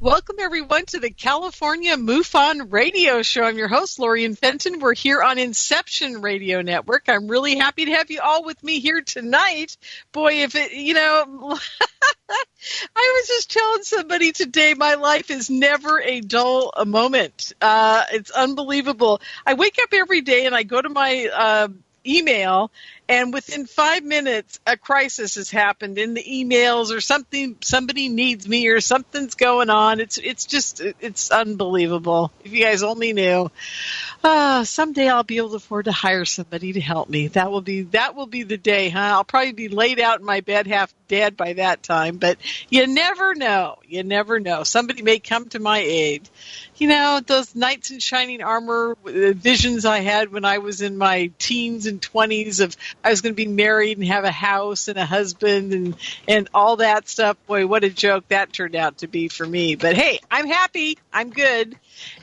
Welcome, everyone, to the California MUFON Radio Show. I'm your host, Lorien Fenton. We're here on Inception Radio Network. I'm really happy to have you all with me here tonight. Boy, if it, I was just telling somebody today, my life is never a dull moment. It's unbelievable. I wake up every day and I go to my email, and within 5 minutes, a crisis has happened in the emails, or something. Somebody needs me, or something's going on. It's unbelievable. If you guys only knew. Someday I'll be able to afford to hire somebody to help me. That will be the day, huh? I'll probably be laid out in my bed, half dead by that time. But you never know. You never know. Somebody may come to my aid. Those knights in shining armor visions I had when I was in my teens and 20s of I was going to be married and have a house and a husband and all that stuff. Boy, what a joke that turned out to be for me. But hey, I'm happy. I'm good.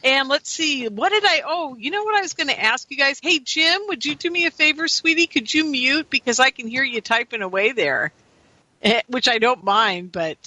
And let's see, you know what I was going to ask you guys? Hey, Jim, would you do me a favor, sweetie? Could you mute? Because I can hear you typing away there, which I don't mind, but...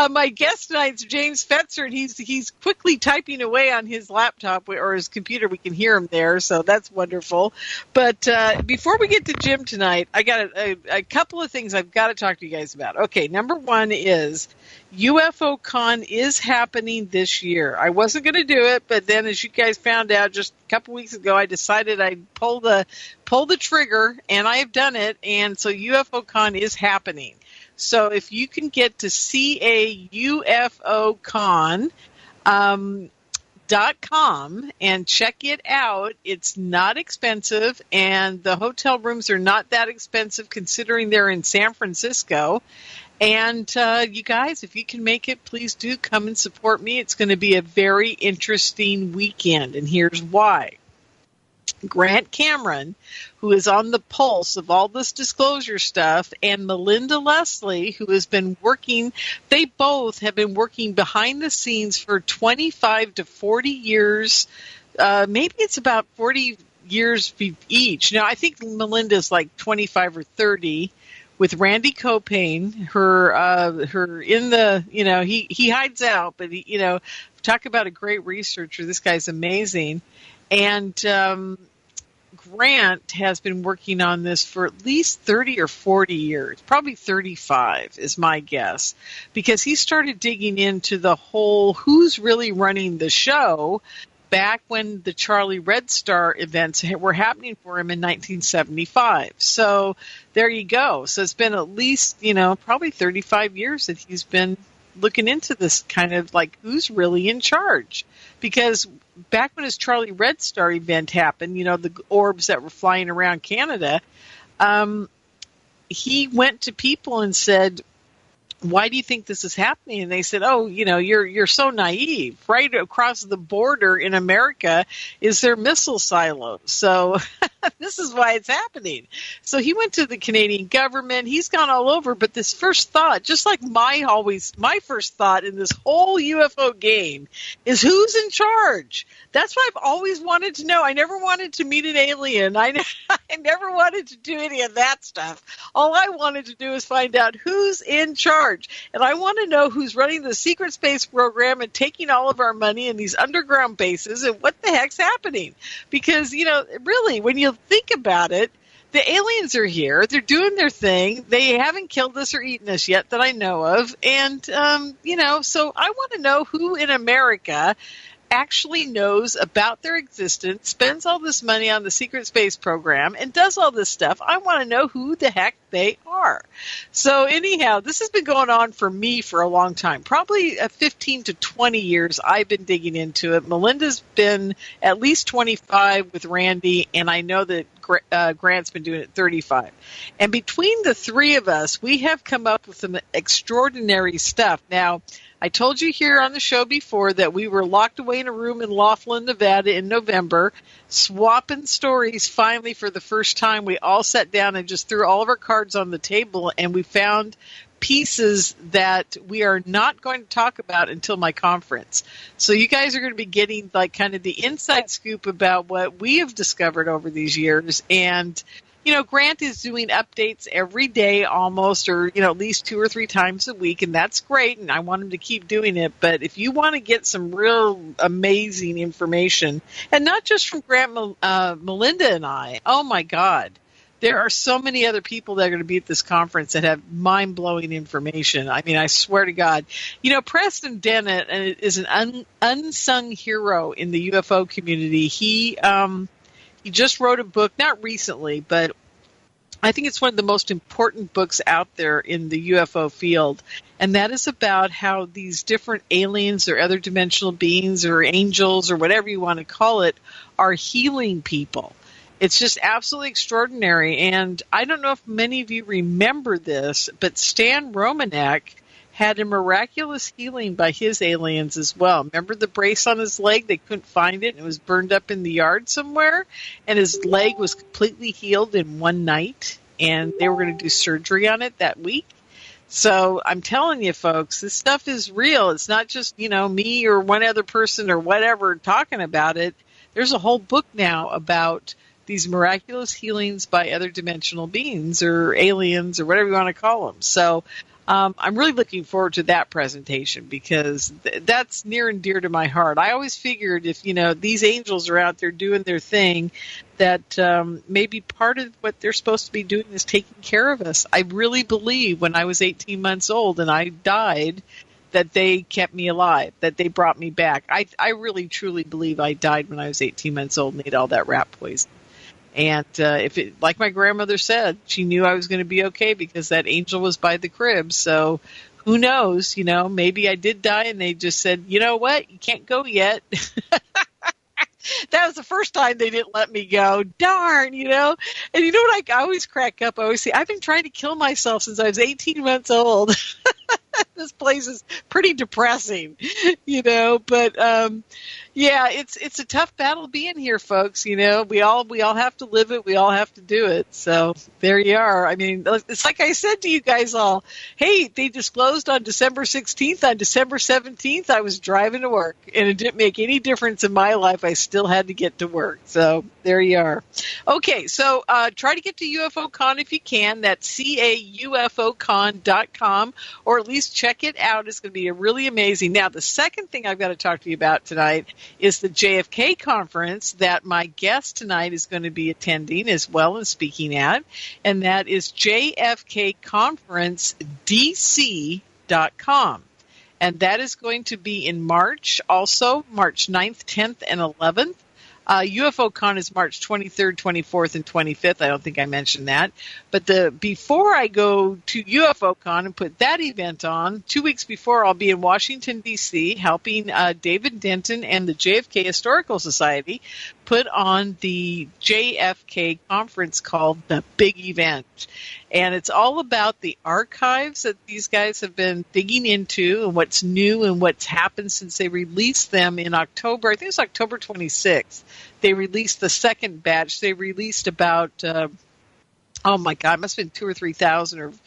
my guest tonight's James Fetzer, and he's quickly typing away on his laptop or his computer. We can hear him there, so that's wonderful. But before we get to Jim tonight, I got a couple of things I've got to talk to you guys about. Okay, number one is UFO Con is happening this year. I wasn't going to do it, but then as you guys found out just a couple weeks ago, I decided I'd pull the trigger, and I have done it, and so UFO Con is happening. So if you can get to caufocon.com and check it out, it's not expensive, and the hotel rooms are not that expensive considering they're in San Francisco. And you guys, if you can make it, please do come and support me. It's going to be a very interesting weekend, and here's why. Grant Cameron, who is on the pulse of all this disclosure stuff, and Melinda Leslie, who has been working, they both have been working behind the scenes for 25 to 40 years. Maybe it's about 40 years each. Now, I think Melinda's like 25 or 30. With Randy Copain, her in the, he hides out, but talk about a great researcher. This guy's amazing. And Grant has been working on this for at least 30 or 40 years, probably 35 is my guess, because he started digging into the whole who's really running the show back when the Charlie Red Star events were happening for him in 1975. So there you go. So it's been at least, probably 35 years that he's been looking into this kind of like who's really in charge. Because back when his Charlie Red Star event happened, the orbs that were flying around Canada, he went to people and said, why do you think this is happening? And they said, you're so naive. Right across the border in America is their missile silos. So this is why it's happening. So he went to the Canadian government. He's gone all over. But this first thought, just like my first thought in this whole UFO game is who's in charge? That's what I've always wanted to know. I never wanted to meet an alien. I never wanted to do any of that stuff. All I wanted to do is find out who's in charge. And I want to know who's running the secret space program and taking all of our money in these underground bases and what the heck's happening. Because, really, when you think about it, the aliens are here. They're doing their thing. They haven't killed us or eaten us yet that I know of. And, so I want to know who in America actually knows about their existence, spends all this money on the secret space program, and does all this stuff. I want to know who the heck they are. So anyhow, this has been going on for me for a long time, probably 15 to 20 years I've been digging into it. Melinda's been at least 25 with Randy, and I know that Grant's been doing it 35. And between the three of us, we have come up with some extraordinary stuff. Now, I told you here on the show before that we were locked away in a room in Laughlin, Nevada in November, swapping stories. Finally, for the first time, we all sat down and just threw all of our cards on the table, and we found pieces that we are not going to talk about until my conference. So you guys are going to be getting like kind of the inside scoop about what we have discovered over these years. And Grant is doing updates every day almost, or, at least 2 or 3 times a week, and that's great, and I want him to keep doing it. But if you want to get some real amazing information, and not just from Grant, Melinda and I, oh my God, there are so many other people that are going to be at this conference that have mind-blowing information. I mean, I swear to God. Preston Dennett is an unsung hero in the UFO community. He just wrote a book, not recently, but I think it's one of the most important books out there in the UFO field. And that is about how these different aliens or other dimensional beings or angels or whatever you want to call it are healing people. It's just absolutely extraordinary. And I don't know if many of you remember this, but Stan Romanek had a miraculous healing by his aliens as well. Remember the brace on his leg? They couldn't find it. It was burned up in the yard somewhere. And his leg was completely healed in one night. And they were going to do surgery on it that week. So I'm telling you, folks, this stuff is real. It's not just, me or one other person or whatever talking about it. There's a whole book now about these miraculous healings by other dimensional beings or aliens or whatever you want to call them. So I'm really looking forward to that presentation because that's near and dear to my heart. I always figured if, these angels are out there doing their thing, that maybe part of what they're supposed to be doing is taking care of us. I really believe when I was 18 months old and I died, that they kept me alive, that they brought me back. I really, truly believe I died when I was 18 months old and ate all that rat poison. And like my grandmother said, she knew I was going to be okay because that angel was by the crib. So who knows, maybe I did die and they just said, you know what, you can't go yet. That was the first time they didn't let me go. Darn, And you know what I always crack up? I always say, I've been trying to kill myself since I was 18 months old. This place is pretty depressing, but yeah, it's a tough battle being here, folks. We all have to live it. We all have to do it. So there you are. I mean, it's like I said to you guys all, hey, they disclosed on December 16th. On December 17th, I was driving to work, and it didn't make any difference in my life. I still had to get to work. So there you are. Okay, so try to get to UFOCon if you can. That's caufocon.com, or at least check it out. It's going to be really amazing. Now, the second thing I've got to talk to you about tonight is the JFK conference that my guest tonight is going to be attending as well and speaking at, and that is jfkconferencedc.com. And that is going to be in March, also March 9th, 10th, and 11th. UFOCon is March 23rd, 24th, and 25th. I don't think I mentioned that. But before I go to UFOCon and put that event on, 2 weeks before, I'll be in Washington, D.C., helping David Denton and the JFK Historical Society put on the JFK conference called The Big Event. And it's all about the archives that these guys have been digging into and what's new and what's happened since they released them in October. I think it was October 26th. They released the second batch. They released about, oh my God, it must have been 2,000 or 3,000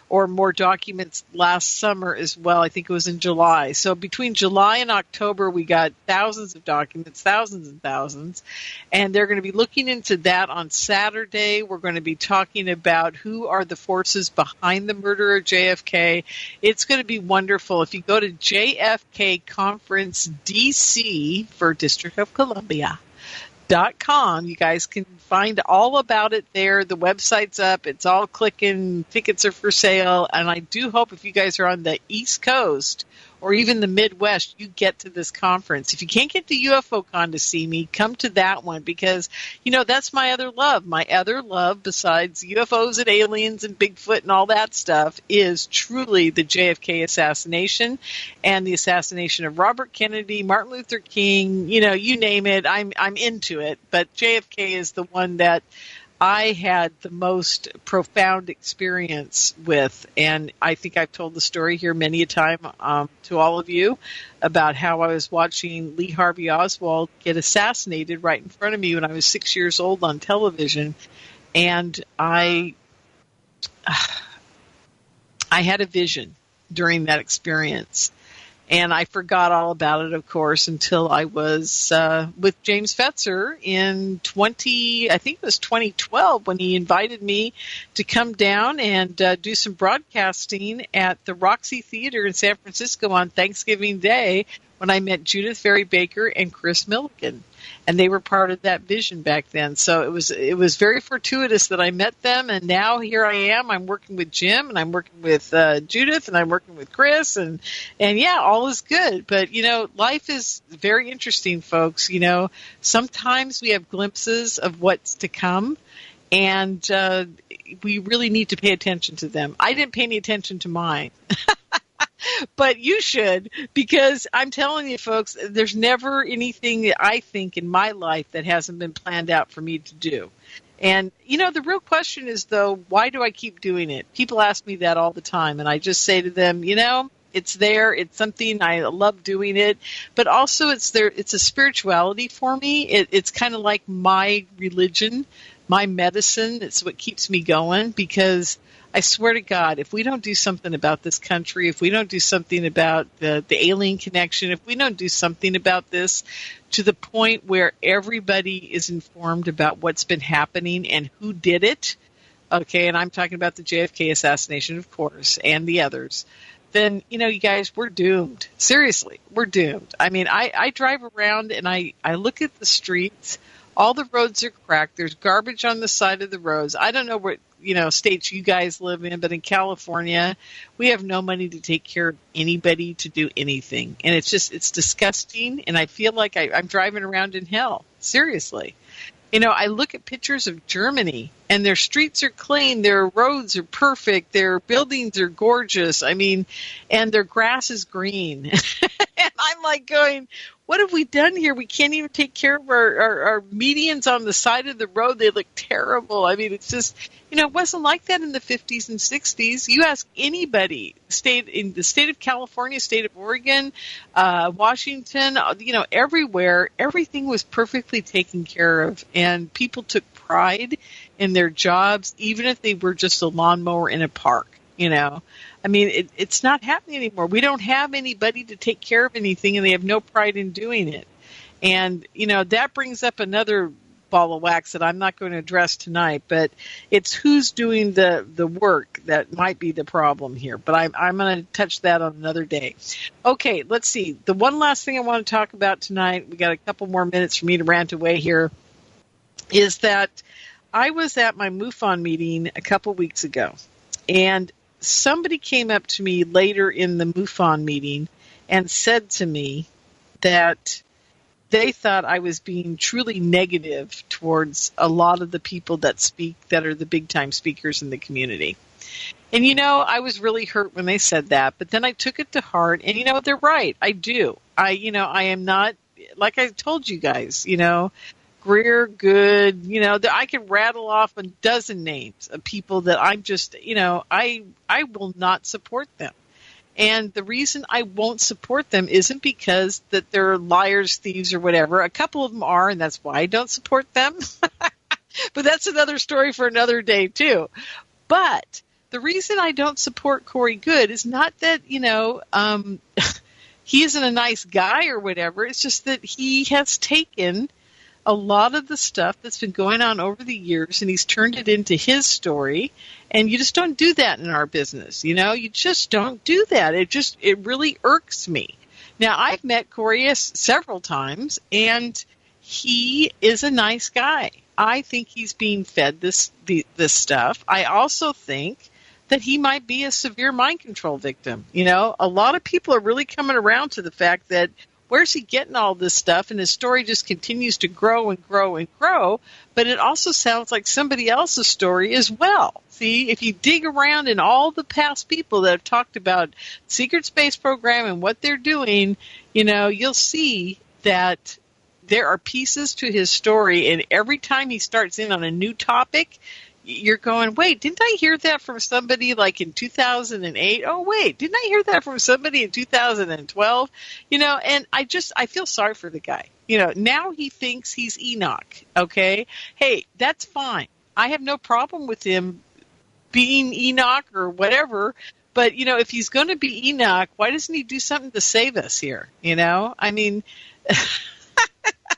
or more documents last summer as well. I think it was in July. So between July and October, we got thousands of documents, thousands and thousands. And they're going to be looking into that on Saturday. We're going to be talking about who are the forces behind the murder of JFK. It's going to be wonderful. If you go to JFK Conference DC for District of Columbia, .com. You guys can find all about it there. The website's up. It's all clicking. Tickets are for sale. And I do hope if you guys are on the East Coast or even the Midwest, you get to this conference. If you can't get to UFOCon to see me, come to that one because, that's my other love. My other love, besides UFOs and aliens and Bigfoot and all that stuff, is truly the JFK assassination and the assassination of Robert Kennedy, Martin Luther King, you name it. I'm into it. But JFK is the one that I had the most profound experience with, and I think I've told the story here many a time to all of you about how I was watching Lee Harvey Oswald get assassinated right in front of me when I was 6 years old on television, and I had a vision during that experience. And I forgot all about it, of course, until I was with James Fetzer in 2012, when he invited me to come down and do some broadcasting at the Roxy Theater in San Francisco on Thanksgiving Day, when I met Judith Ferry Baker and Chris Milligan. And they were part of that vision back then. So it was very fortuitous that I met them. And now here I am. I'm working with Jim, and I'm working with Judith, and I'm working with Chris. And yeah, all is good. But, life is very interesting, folks. Sometimes we have glimpses of what's to come. And we really need to pay attention to them. I didn't pay any attention to mine. But you should, because I'm telling you, folks, there's never anything that I think in my life that hasn't been planned out for me to do. And, the real question is, though, why do I keep doing it? People ask me that all the time, and I just say to them, it's there. It's something I love doing it, but also it's there. It's a spirituality for me. It's kind of like my religion, my medicine. It's what keeps me going, because I swear to God, if we don't do something about this country, if we don't do something about the alien connection, if we don't do something about this to the point where everybody is informed about what's been happening and who did it, okay, and I'm talking about the JFK assassination, of course, and the others, then, you guys, we're doomed. Seriously, we're doomed. I mean, I drive around and I look at the streets. All the roads are cracked. There's garbage on the side of the roads. I don't know what states you guys live in, but in California, we have no money to take care of anybody to do anything. And it's disgusting. And I feel like I'm driving around in hell. Seriously. I look at pictures of Germany, and their streets are clean, their roads are perfect, their buildings are gorgeous. I mean, and their grass is green. And I'm like going, what have we done here? We can't even take care of our medians on the side of the road. They look terrible. I mean, it's just, it wasn't like that in the 50s and 60s. You ask anybody, in the state of California, state of Oregon, Washington, everywhere, everything was perfectly taken care of. And people took pride in their jobs, even if they were just a lawnmower in a park, I mean, it's not happening anymore. We don't have anybody to take care of anything, and they have no pride in doing it. And, that brings up another ball of wax that I'm not going to address tonight, but it's who's doing the work that might be the problem here. But I'm going to touch that on another day. Okay, let's see. The one last thing I want to talk about tonight, we got a couple more minutes for me to rant away here, is that I was at my MUFON meeting a couple weeks ago, and somebody came up to me later in the MUFON meeting and said to me that they thought I was being truly negative towards a lot of the people that speak, that are the big-time speakers in the community. And, I was really hurt when they said that, but then I took it to heart, and, they're right. I do. I am not, like I told you guys, Greer, Good, I can rattle off a dozen names of people that I'm just, I will not support them. And the reason I won't support them isn't because that they're liars, thieves, or whatever. A couple of them are, and that's why I don't support them. But that's another story for another day, too. But the reason I don't support Corey Good is not that, he isn't a nice guy or whatever. It's just that he has taken a lot of the stuff that's been going on over the years, and he's turned it into his story, and you just don't do that in our business. You just don't do that. It really irks me. Now, I've met Corey several times, and he is a nice guy. I think he's being fed this stuff. I also think that he might be a severe mind control victim. A lot of people are really coming around to the fact that where's he getting all this stuff? And his story just continues to grow and grow and grow. But it also sounds like somebody else's story as well. See, if you dig around in all the past people that have talked about secret space program and what they're doing, you'll see that there are pieces to his story. And every time he starts in on a new topic, you're going, wait, didn't I hear that from somebody like in 2008? Oh, wait, didn't I hear that from somebody in 2012? And I feel sorry for the guy. Now he thinks he's Enoch, okay? Hey, that's fine. I have no problem with him being Enoch or whatever, But, if he's going to be Enoch, why doesn't he do something to save us here? I mean,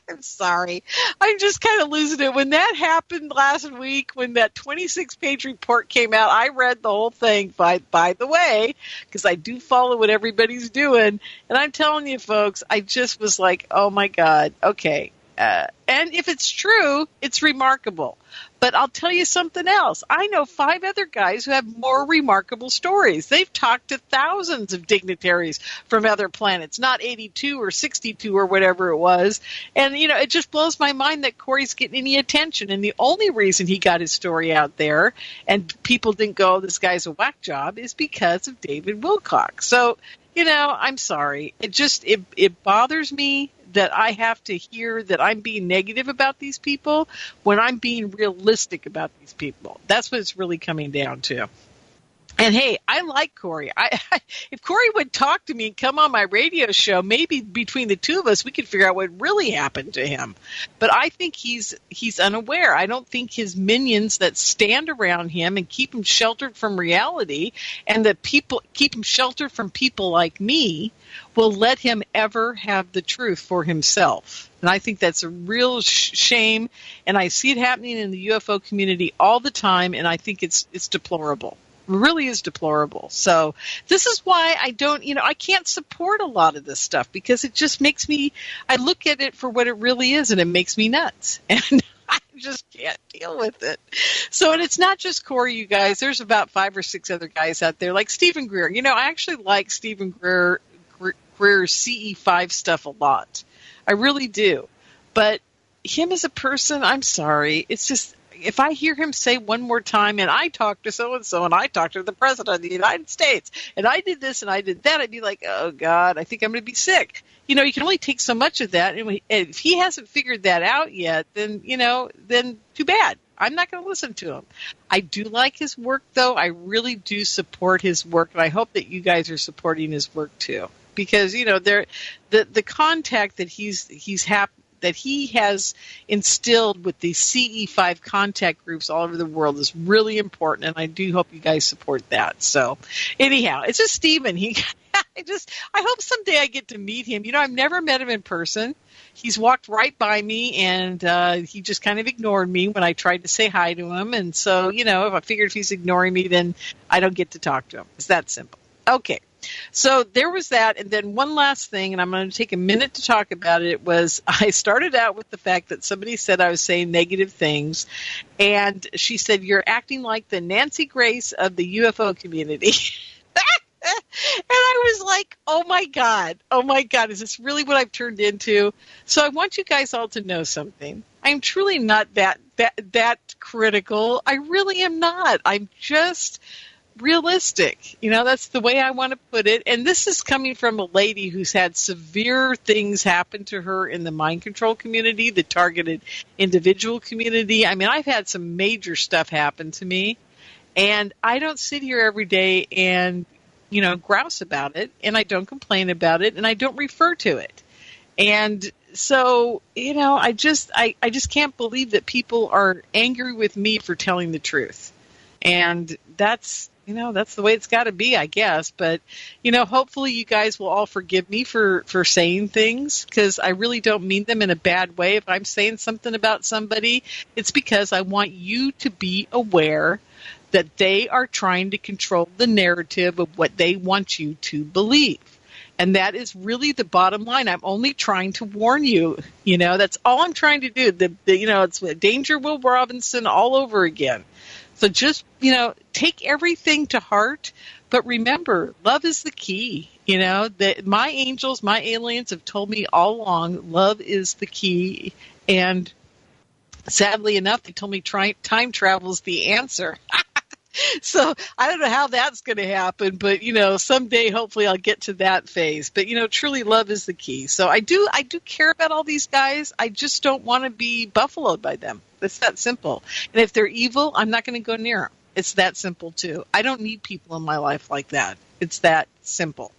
I'm sorry. I'm just kind of losing it. When that happened last week, when that 26-page report came out, I read the whole thing, by the way, because I do follow what everybody's doing. And I'm telling you, folks, I just was like, oh, my God, okay. And if it's true, it's remarkable. But I'll tell you something else. I know 5 other guys who have more remarkable stories. They've talked to thousands of dignitaries from other planets, not 82 or 62 or whatever it was. And, it just blows my mind that Corey's getting any attention. And the only reason he got his story out there and people didn't go, this guy's a whack job, is because of David Wilcock. So, I'm sorry. It bothers me that I have to hear that I'm being negative about these people when I'm being realistic about these people. That's what it's really coming down to. And hey, I like Corey. If Corey would talk to me and come on my radio show, maybe between the two of us, we could figure out what really happened to him. But I think he's unaware. I don't think his minions that stand around him and keep him sheltered from reality, and that people keep him sheltered from people like me, will let him ever have the truth for himself. And I think that's a real shame. And I see it happening in the UFO community all the time, and I think it's deplorable. Really is deplorable. So this is why I don't, I can't support a lot of this stuff, because it just makes me, I look at it for what it really is, and it makes me nuts. And I just can't deal with it. So, and it's not just Corey, you guys. There's about 5 or 6 other guys out there, like Stephen Greer. I actually like Stephen Greer's CE5 stuff a lot. I really do. But him as a person, I'm sorry. It's just, if I hear him say one more time, and I talked to so-and-so, and I talked to the president of the United States, and I did this and I did that, I'd be like, oh, God, I think I'm going to be sick. You can only take so much of that. And if he hasn't figured that out yet, then, then too bad. I'm not going to listen to him. I do like his work, though. I really do support his work, and I hope that you guys are supporting his work, too. Because, the contact that that he has instilled with the CE5 contact groups all over the world is really important, and I do hope you guys support that. So, anyhow, it's just Stephen. I hope someday I get to meet him. I've never met him in person. He's walked right by me, and he just kind of ignored me when I tried to say hi to him. And so, if I figured if he's ignoring me, then I don't get to talk to him. It's that simple. Okay. So there was that. And then one last thing, and I'm going to take a minute to talk about it, was I started out with the fact that somebody said I was saying negative things. And she said, you're acting like the Nancy Grace of the UFO community. And I was like, oh my God, is this really what I've turned into? So I want you guys all to know something. I'm truly not that critical. I really am not. I'm just realistic. That's the way I want to put it. And this is coming from a lady who's had severe things happen to her in the mind control community, the targeted individual community. I mean, I've had some major stuff happen to me, and I don't sit here every day and, grouse about it, and I don't complain about it, and I don't refer to it. And so, I just can't believe that people are angry with me for telling the truth. And that's the way it's got to be, I guess. But, hopefully you guys will all forgive me for saying things, because I really don't mean them in a bad way. If I'm saying something about somebody, it's because I want you to be aware that they are trying to control the narrative of what they want you to believe. And that is really the bottom line. I'm only trying to warn you. That's all I'm trying to do. It's Danger Will Robinson all over again. So just, take everything to heart. But remember, love is the key. That my angels, my aliens have told me all along, love is the key. And sadly enough, they told me time travel is the answer. So I don't know how that's going to happen, but, someday hopefully I'll get to that phase. But, truly love is the key. So I do care about all these guys. I just don't want to be buffaloed by them. It's that simple. And if they're evil, I'm not going to go near them. It's that simple, too. I don't need people in my life like that. It's that simple.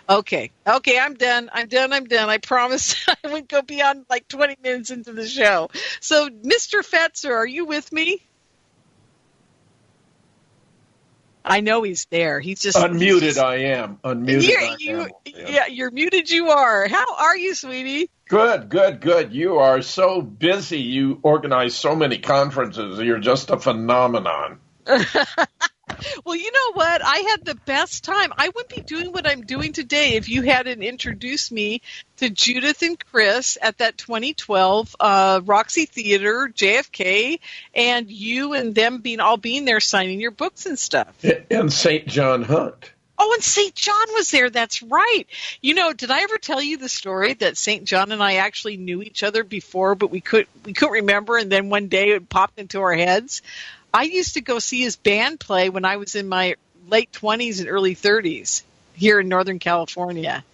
Okay, I'm done. I promise I won't go beyond like 20 minutes into the show. So, Mr. Fetzer, are you with me? I know he's there. He's just unmuted. I am unmuted. Yeah, you're muted. You are. How are you, sweetie? Good. You are so busy. You organize so many conferences. You're just a phenomenon. Well, you know what? I had the best time. I wouldn't be doing what I'm doing today if you hadn't introduced me to Judith and Chris at that 2012 Roxy Theater, JFK, and you and them being there signing your books and stuff. And St. John Hunt. Oh, and St. John was there. That's right. You know, did I ever tell you the story that St. John and I actually knew each other before, but we couldn't remember, and then one day it popped into our heads? I used to go see his band play when I was in my late 20s and early 30s here in Northern California.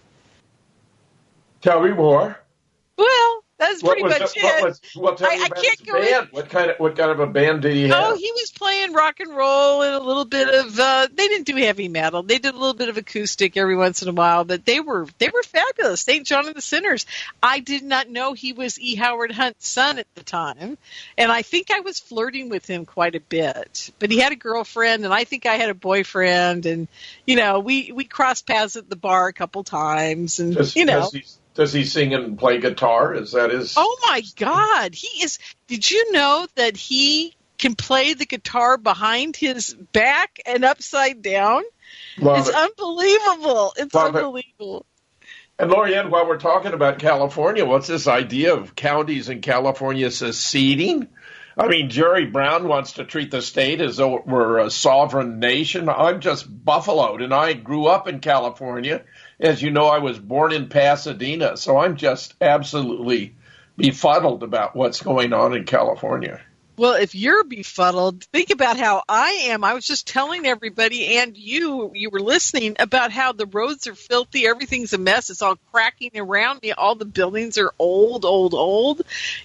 Tell me more. Well, that's pretty much it. I can't go band. What kind of a band did he have? Oh, he was playing rock and roll and a little bit of. They didn't do heavy metal. They did a little bit of acoustic every once in a while, but they were fabulous. St. John and the Sinners. I did not know he was E. Howard Hunt's son at the time, and I think I was flirting with him quite a bit. But he had a girlfriend, and I think I had a boyfriend, and we crossed paths at the bar a couple times, and Does he sing and play guitar? Is that his? Oh, my God. He is. Did you know that he can play the guitar behind his back and upside down? It's unbelievable. It's unbelievable. And Lorien, while we're talking about California, what's this idea of counties in California seceding? I mean, Jerry Brown wants to treat the state as though it were a sovereign nation. I'm just buffaloed, and I grew up in California. As you know, I was born in Pasadena, so I'm just absolutely befuddled about what's going on in California. Well, if you're befuddled, think about how I am. I was just telling everybody, and you were listening, about how the roads are filthy. Everything's a mess. It's all cracking around me. All the buildings are old.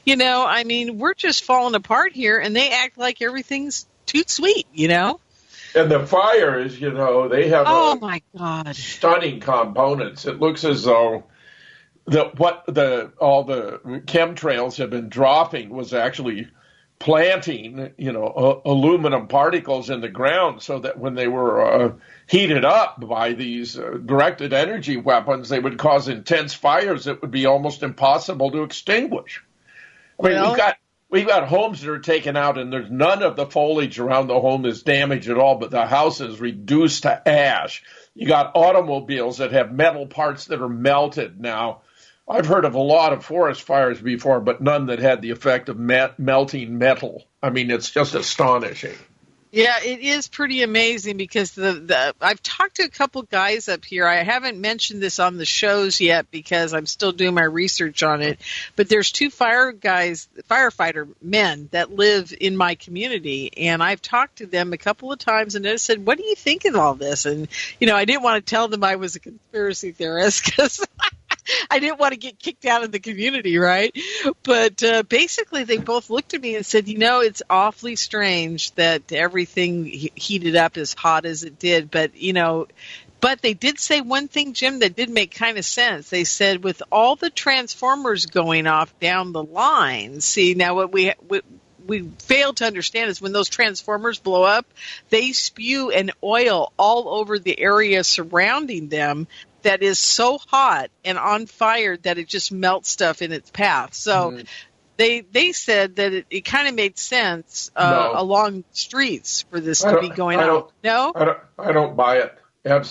I mean, we're just falling apart here, and they act like everything's too sweet, And the fires, they have my God, stunning components. It looks as though all the chemtrails have been dropping was actually planting, aluminum particles in the ground so that when they were heated up by these directed energy weapons, they would cause intense fires that would be almost impossible to extinguish. I mean, we've got homes that are taken out, and there's none of the foliage around the home is damaged at all, but the house is reduced to ash. You got automobiles that have metal parts that are melted now. I've heard of a lot of forest fires before, but none that had the effect of melting metal. I mean, it's just astonishing. Yeah, it is pretty amazing because I've talked to a couple guys up here. I haven't mentioned this on the shows yet because I'm still doing my research on it. But there's two firefighter men that live in my community, and I've talked to them a couple of times, and they said, "What do you think of all this?" And I didn't want to tell them I was a conspiracy theorist because I didn't want to get kicked out of the community, right? But basically, they both looked at me and said, it's awfully strange that everything heated up as hot as it did. But, but they did say one thing, Jim, that did make kind of sense. They said, with all the transformers going off down the line, see, now what we fail to understand is when those transformers blow up, they spew an oil all over the area surrounding them that is so hot and on fire that it just melts stuff in its path. So they said that it kind of made sense along streets for this to be going on. No? I don't buy it.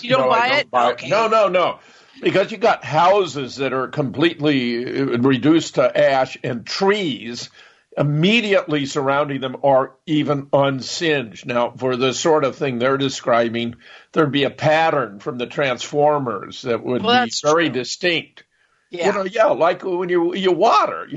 You don't buy it? Okay. No. Because you got houses that are completely reduced to ash and trees immediately surrounding them are even unsinged. Now, for the sort of thing they're describing, there'd be a pattern from the transformers that would be very distinct. Yeah. Like when you water,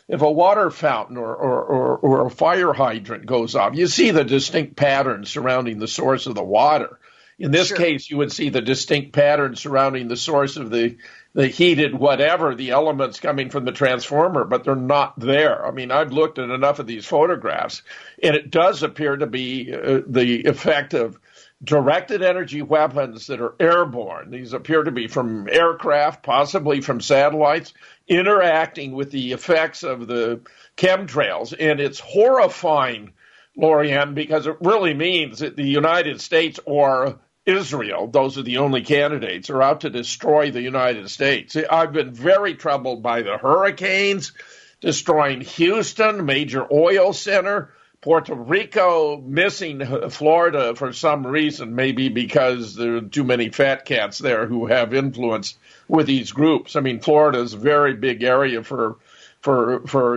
if a water fountain or a fire hydrant goes off, you see the distinct pattern surrounding the source of the water. In this case, you would see the distinct pattern surrounding the source of the heated whatever, the elements coming from the transformer, but they're not there. I mean, I've looked at enough of these photographs, and it does appear to be the effect of directed energy weapons that are airborne. These appear to be from aircraft, possibly from satellites, interacting with the effects of the chemtrails, and it's horrifying Lorien, because it really means that the United States or Israel, those are the only candidates, are out to destroy the United States. I've been very troubled by the hurricanes, destroying Houston, major oil center, Puerto Rico, missing Florida for some reason, maybe because there are too many fat cats there who have influence with these groups. I mean, Florida is a very big area for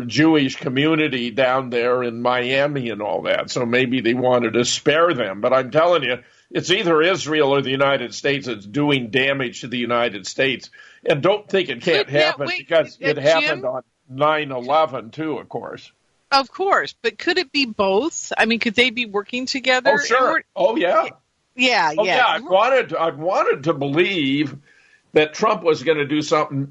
Jewish community down there in Miami and all that. So maybe they wanted to spare them. But I'm telling you, it's either Israel or the United States that's doing damage to the United States. And don't think it can't happen because it happened on 9/11 too, of course. Of course, but could it be both? I mean, could they be working together? Oh, sure. Oh, yeah. Yeah. I wanted to believe that Trump was going to do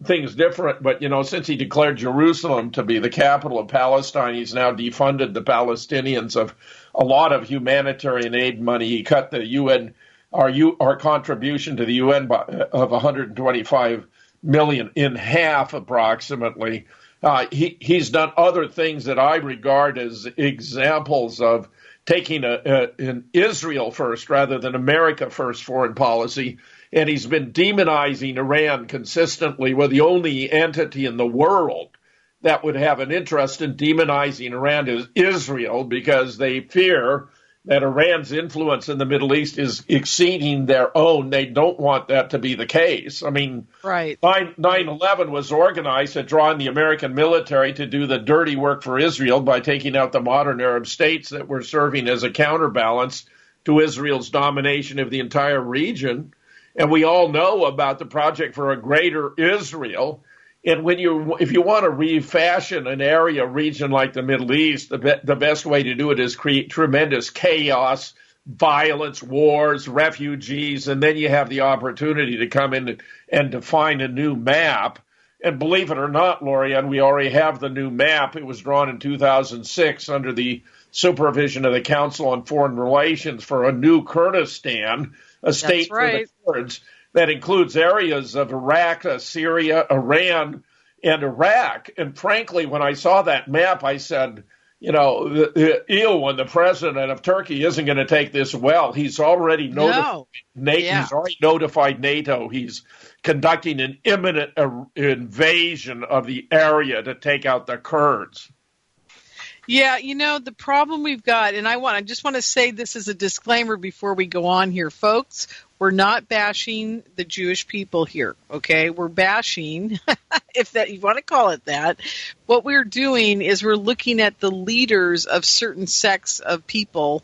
things different, but, since he declared Jerusalem to be the capital of Palestine, he's now defunded the Palestinians of a lot of humanitarian aid money. He cut the UN, our contribution to the UN of 125 million in half, approximately. He's done other things that I regard as examples of taking an Israel first rather than America first foreign policy. And he's been demonizing Iran consistently. We're the only entity in the world that would have an interest in demonizing Iran is Israel, because they fear that Iran's influence in the Middle East is exceeding their own. They don't want that to be the case. I mean, right. 9/11 was organized to draw in the American military to do the dirty work for Israel by taking out the modern Arab states that were serving as a counterbalance to Israel's domination of the entire region. And we all know about the project for a greater Israel. And if you want to refashion an region like the Middle East, the best way to do it is create tremendous chaos, violence, wars, refugees, and then you have the opportunity to come in and define a new map. And believe it or not, Lorien, we already have the new map. It was drawn in 2006 under the supervision of the Council on Foreign Relations for a new Kurdistan, a state for the Kurds, that includes areas of Iraq, Syria, Iran, and Iraq. And frankly, when I saw that map, I said, when the president of Turkey isn't going to take this well. He's already notified He's already notified NATO. He's conducting an imminent invasion of the area to take out the Kurds. Yeah, the problem we've got, and I just want to say this as a disclaimer before we go on here, folks. We're not bashing the Jewish people here, okay? We're bashing, if that you want to call it that. What we're doing is we're looking at the leaders of certain sects of people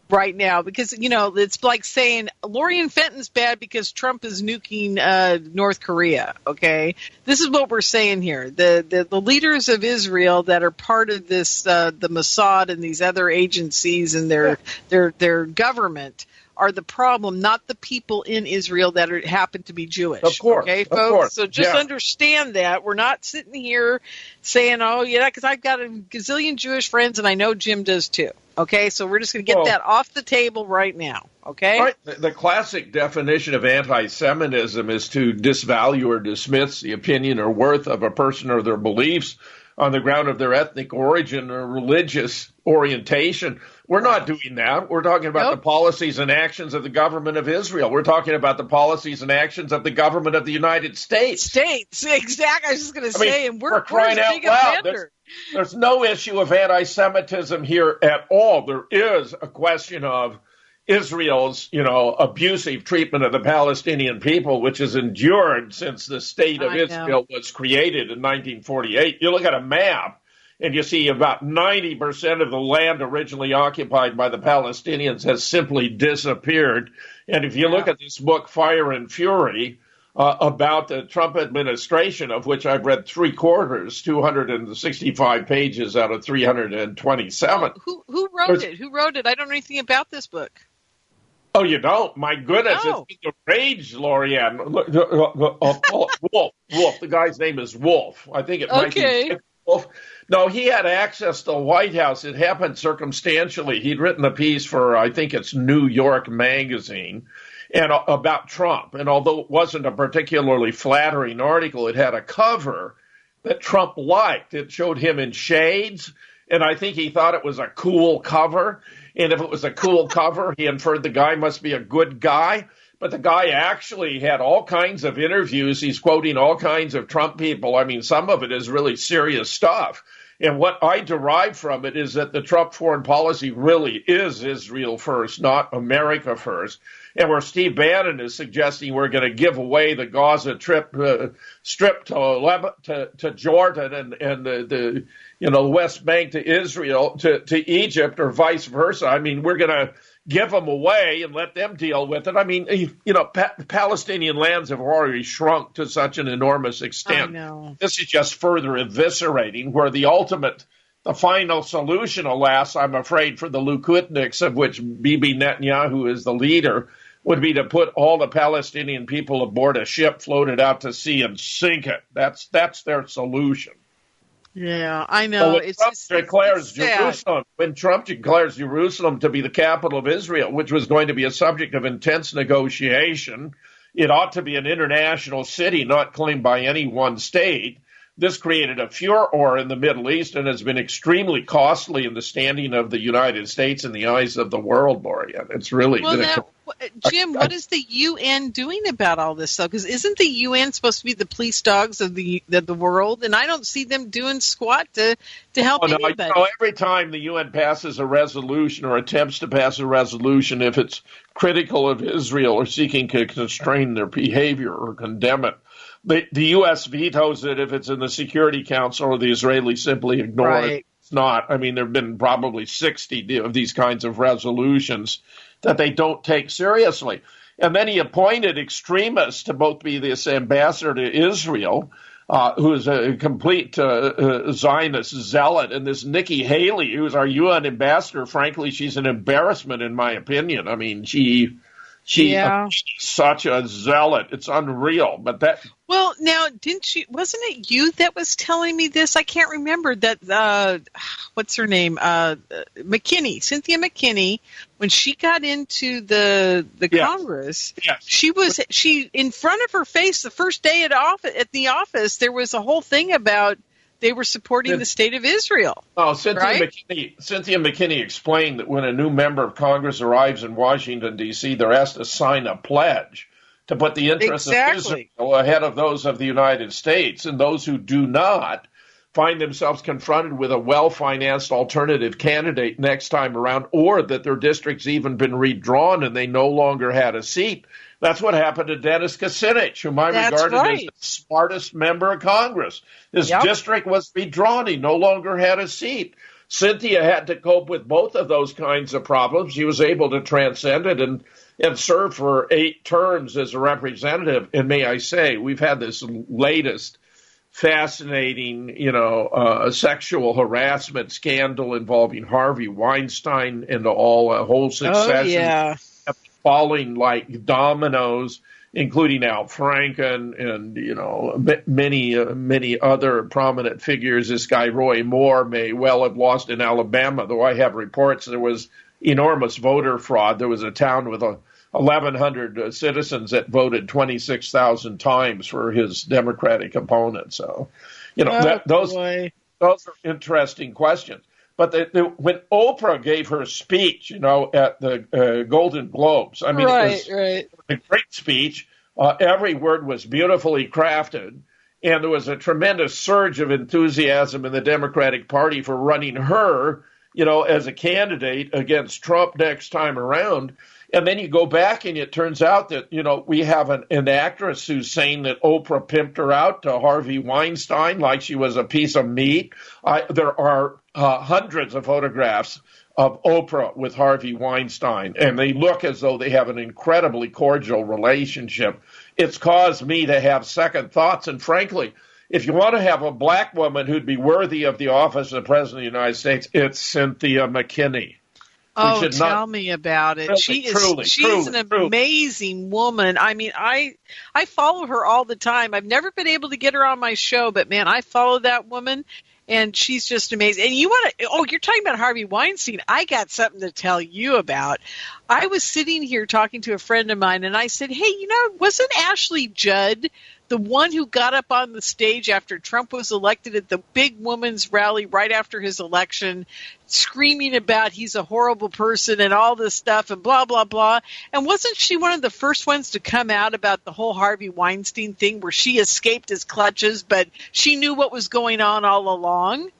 right now, because, it's like saying Lorien Fenton's bad because Trump is nuking North Korea, okay? This is what we're saying here. The leaders of Israel that are part of this, the Mossad and these other agencies and their government are the problem, not the people in Israel that happen to be Jewish. Of course, okay, folks? Of course. So just understand that. We're not sitting here saying, oh, yeah, because I've got a gazillion Jewish friends, and I know Jim does too. Okay, so we're just going to get that off the table right now, okay? Right. The classic definition of anti-Semitism is to disvalue or dismiss the opinion or worth of a person or their beliefs on the ground of their ethnic origin or religious orientation. We're not doing that. We're talking about the policies and actions of the government of Israel. We're talking about the policies and actions of the government of the United States. Exactly. I was just going to say, and we're crying out loud. There's no issue of anti-Semitism here at all. There is a question of Israel's, abusive treatment of the Palestinian people, which has endured since the state of Israel was created in 1948. You look at a map, and you see about 90% of the land originally occupied by the Palestinians has simply disappeared. And if you look at this book, Fire and Fury, about the Trump administration, of which I've read 3/4, 265 pages out of 327. Who wrote it? Who wrote it? I don't know anything about this book. Oh, you don't? My goodness, it's the rage, Lorien. Wolf. The guy's name is Wolf. I think it might be Wolf. No, he had access to the White House. It happened circumstantially. He'd written a piece for, I think it's New York Magazine, and about Trump. And although it wasn't a particularly flattering article, it had a cover that Trump liked. It showed him in shades, And I think he thought it was a cool cover. And if it was a cool cover, he inferred the guy must be a good guy. But the guy actually had all kinds of interviews. He's quoting all kinds of Trump people. I mean, some of it is really serious stuff. And what I derive from it is that the Trump foreign policy really is Israel first, not America first. And where Steve Bannon is suggesting we're going to give away the Gaza strip to Jordan and the West Bank to Israel, to Egypt, or vice versa. I mean, we're going to give them away and let them deal with it. I mean, Palestinian lands have already shrunk to such an enormous extent. I know. This is just further eviscerating, where the final solution, alas, I'm afraid, for the Likudniks, of which Bibi Netanyahu is the leader, would be to put all the Palestinian people aboard a ship, floated out to sea, and sink it. That's their solution. Yeah, I know. When Trump declares Jerusalem to be the capital of Israel, which was going to be a subject of intense negotiation, it ought to be an international city, not claimed by any one state. This created a furor in the Middle East and has been extremely costly in the standing of the United States in the eyes of the world, Lorien. It's really Jim, what is the UN doing about all this stuff? Because isn't the UN supposed to be the police dogs of the world? And I don't see them doing squat to help anybody. Every time the UN passes a resolution or attempts to pass a resolution, if it's critical of Israel or seeking to constrain their behavior or condemn it, the U.S. vetoes it if it's in the Security Council, or the Israelis simply ignore it. It's not. I mean, there have been probably 60 of these kinds of resolutions that they don't take seriously. And then he appointed extremists to both be this ambassador to Israel, who is a complete Zionist zealot, and this Nikki Haley, who's our UN ambassador. Frankly, she's an embarrassment, in my opinion. I mean, she's such a zealot. It's unreal. But well, now, wasn't it you that was telling me this? I can't remember that, what's her name? Cynthia McKinney, when she got into the Congress, she in front of her face the first day at the office, there was a whole thing about they were supporting the state of Israel. Oh, Cynthia McKinney explained that when a new member of Congress arrives in Washington, D.C., they're asked to sign a pledge to put the interests of Israel ahead of those of the United States. And those who do not find themselves confronted with a well-financed alternative candidate next time around, or that their district's even been redrawn and they no longer had a seat. That's what happened to Dennis Kucinich, whom I regarded as the smartest member of Congress. His district was redrawn. He no longer had a seat. Cynthia had to cope with both of those kinds of problems. She was able to transcend it and serve for 8 terms as a representative. And may I say, we've had this latest fascinating, sexual harassment scandal involving Harvey Weinstein and a whole succession falling like dominoes, including Al Franken and, many other prominent figures. This guy, Roy Moore, may well have lost in Alabama, though I have reports there was enormous voter fraud. There was a town with 1,100 citizens that voted 26,000 times for his Democratic opponent. So, those are interesting questions. But when Oprah gave her speech, at the Golden Globes, I mean, it was a great speech. Every word was beautifully crafted. And there was a tremendous surge of enthusiasm in the Democratic Party for running her, as a candidate against Trump next time around. And then you go back and it turns out that, we have an actress who's saying that Oprah pimped her out to Harvey Weinstein like she was a piece of meat. There are hundreds of photographs of Oprah with Harvey Weinstein, and they look as though they have an incredibly cordial relationship. It's caused me to have second thoughts. And frankly, if you want to have a black woman who'd be worthy of the office of the President of the United States, it's Cynthia McKinney. Oh, tell me about it. Really, she's an amazing woman. I mean, I follow her all the time. I've never been able to get her on my show, but man, I follow that woman, and she's just amazing. And you're talking about Harvey Weinstein. I got something to tell you about. I was sitting here talking to a friend of mine, and I said, hey, wasn't Ashley Judd the one who got up on the stage after Trump was elected at the big women's rally right after his election, screaming about he's a horrible person and all this stuff and blah, blah, blah. And wasn't she one of the first ones to come out about the whole Harvey Weinstein thing where she escaped his clutches, but she knew what was going on all along?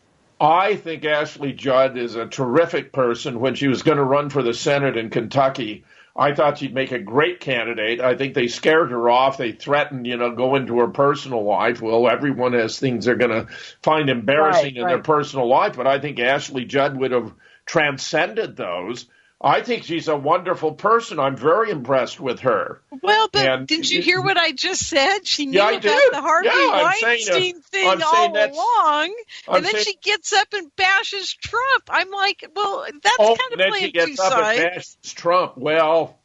I think Ashley Judd is a terrific person. When she was going to run for the Senate in Kentucky, I thought she'd make a great candidate. I think they scared her off. They threatened, go into her personal life. Well, everyone has things they're going to find embarrassing in their personal life, but I think Ashley Judd would have transcended those. I think she's a wonderful person. I'm very impressed with her. Well, but didn't you hear what I just said? She knew about the Harvey Weinstein thing all along, and then she gets up and bashes Trump. I'm like, well, that's kind of playing two sides. And bashes Trump. Well,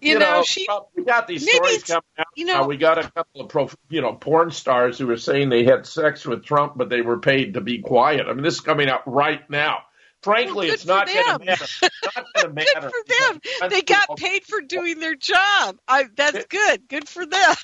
we got these stories coming out. Now. We got a couple of porn stars who were saying they had sex with Trump, but they were paid to be quiet. I mean, this is coming out right now. Frankly, it's not going to matter. It's not going to matter. Good for them. They got paid for doing their job. That's good. Good for them.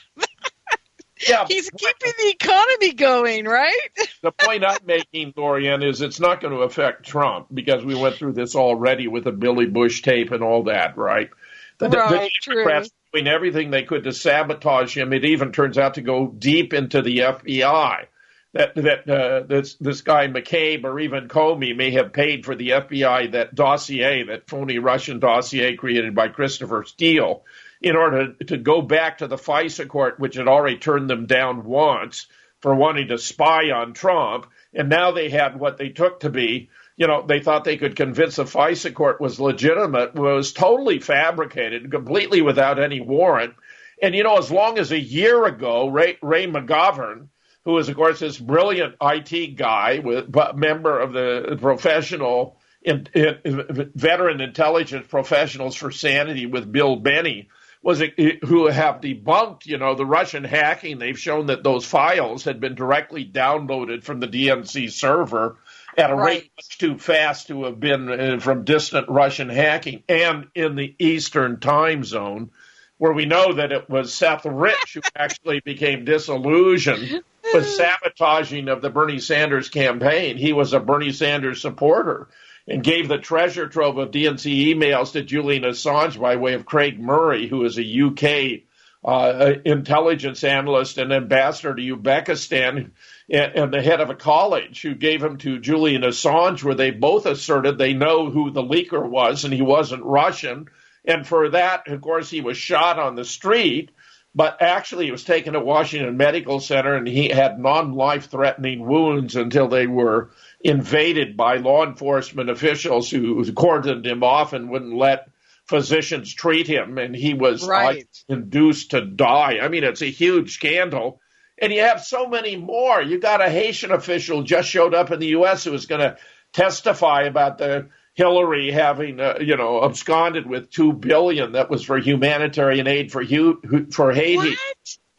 Yeah, he's keeping the economy going, right? The point I'm making, Lorien, is it's not going to affect Trump because we went through this already with the Billy Bush tape and all that, right? The Democrats doing everything they could to sabotage him. It even turns out to go deep into the FBI. This guy McCabe or even Comey may have paid for the FBI that dossier, that phony Russian dossier created by Christopher Steele, in order to go back to the FISA court, which had already turned them down once for wanting to spy on Trump. And now they had what they took to be, they thought they could convince the FISA court was legitimate, was totally fabricated, completely without any warrant. And, as long as a year ago, Ray McGovern, who is, of course, this brilliant IT guy, member of the professional, veteran intelligence professionals for sanity with Bill Benny, who have debunked, the Russian hacking. They've shown that those files had been directly downloaded from the DNC server at a rate much too fast to have been from distant Russian hacking, and in the Eastern time zone, where we know that it was Seth Rich who actually became disillusioned with sabotaging of the Bernie Sanders campaign. He was a Bernie Sanders supporter and gave the treasure trove of DNC emails to Julian Assange by way of Craig Murray, who is a UK intelligence analyst and ambassador to Uzbekistan and the head of a college, who gave him to Julian Assange, where they both asserted they know who the leaker was and he wasn't Russian. And for that, of course, he was shot on the street, but actually he was taken to Washington Medical Center and he had non-life-threatening wounds until they were invaded by law enforcement officials who cordoned him off and wouldn't let physicians treat him, and he was induced to die. I mean, it's a huge scandal. And you have so many more. You got a Haitian official just showed up in the U.S. who was going to testify about the Hillary having, absconded with $2 billion that was for humanitarian aid for Haiti. What?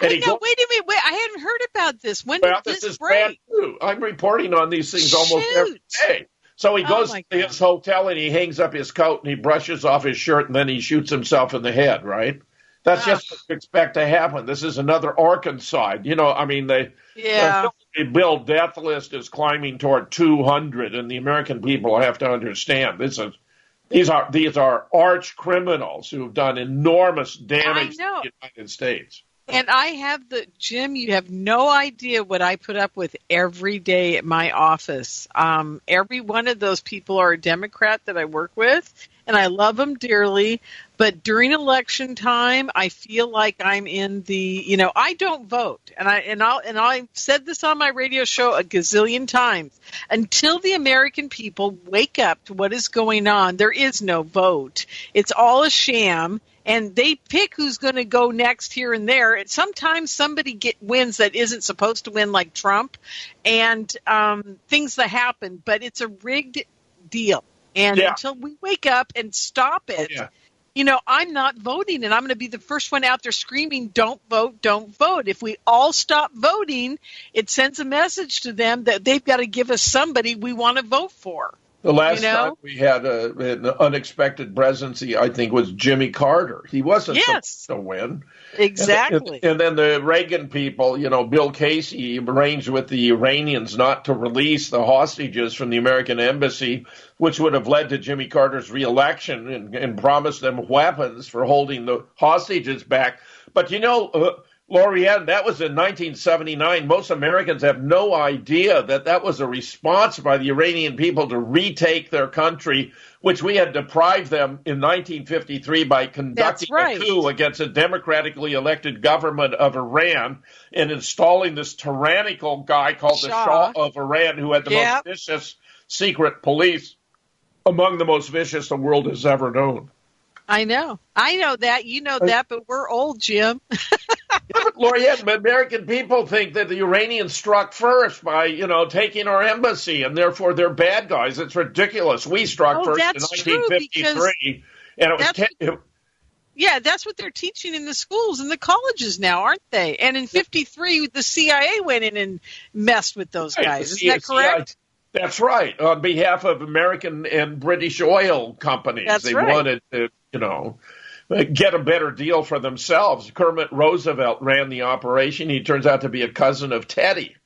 Wait a minute. I hadn't heard about this. When did this break? Brand new. I'm reporting on these things almost every day. So he goes to his hotel and he hangs up his coat and he brushes off his shirt and then he shoots himself in the head, right? That's just what you expect to happen. This is another Arkansas. The Bill death list is climbing toward 200, and the American people have to understand these are arch criminals who have done enormous damage to the United States. And I have Jim, you have no idea what I put up with every day at my office. Every one of those people are a Democrat that I work with, and I love them dearly. But during election time, I feel like I'm in I don't vote. And I've said this on my radio show a gazillion times. Until the American people wake up to what is going on, there is no vote. It's all a sham. And they pick who's going to go next here and there. And sometimes somebody wins that isn't supposed to win, like Trump, and things that happen. But it's a rigged deal. And until we wake up and stop it, I'm not voting. And I'm going to be the first one out there screaming, don't vote, don't vote. If we all stop voting, it sends a message to them that they've got to give us somebody we want to vote for. The last time we had an unexpected presidency, I think, was Jimmy Carter. He wasn't supposed to win. Exactly. And then the Reagan people, Bill Casey arranged with the Iranians not to release the hostages from the American embassy, which would have led to Jimmy Carter's reelection, and promised them weapons for holding the hostages back. But, Lorien, that was in 1979. Most Americans have no idea that was a response by the Iranian people to retake their country, which we had deprived them in 1953 by conducting a coup against a democratically elected government of Iran and installing this tyrannical guy called the Shah of Iran, who had the most vicious secret police, among the most vicious the world has ever known. I know that. You know that, but we're old, Jim. But Lorien, American people think that the Iranians struck first by, taking our embassy, and therefore they're bad guys. It's ridiculous. We struck first in 1953, and it was that's what they're teaching in the schools and the colleges now, aren't they? And in 53, the CIA went in and messed with those guys. Isn't that correct? That's right. On behalf of American and British oil companies, they wanted to, get a better deal for themselves. Kermit Roosevelt ran the operation. He turns out to be a cousin of Teddy.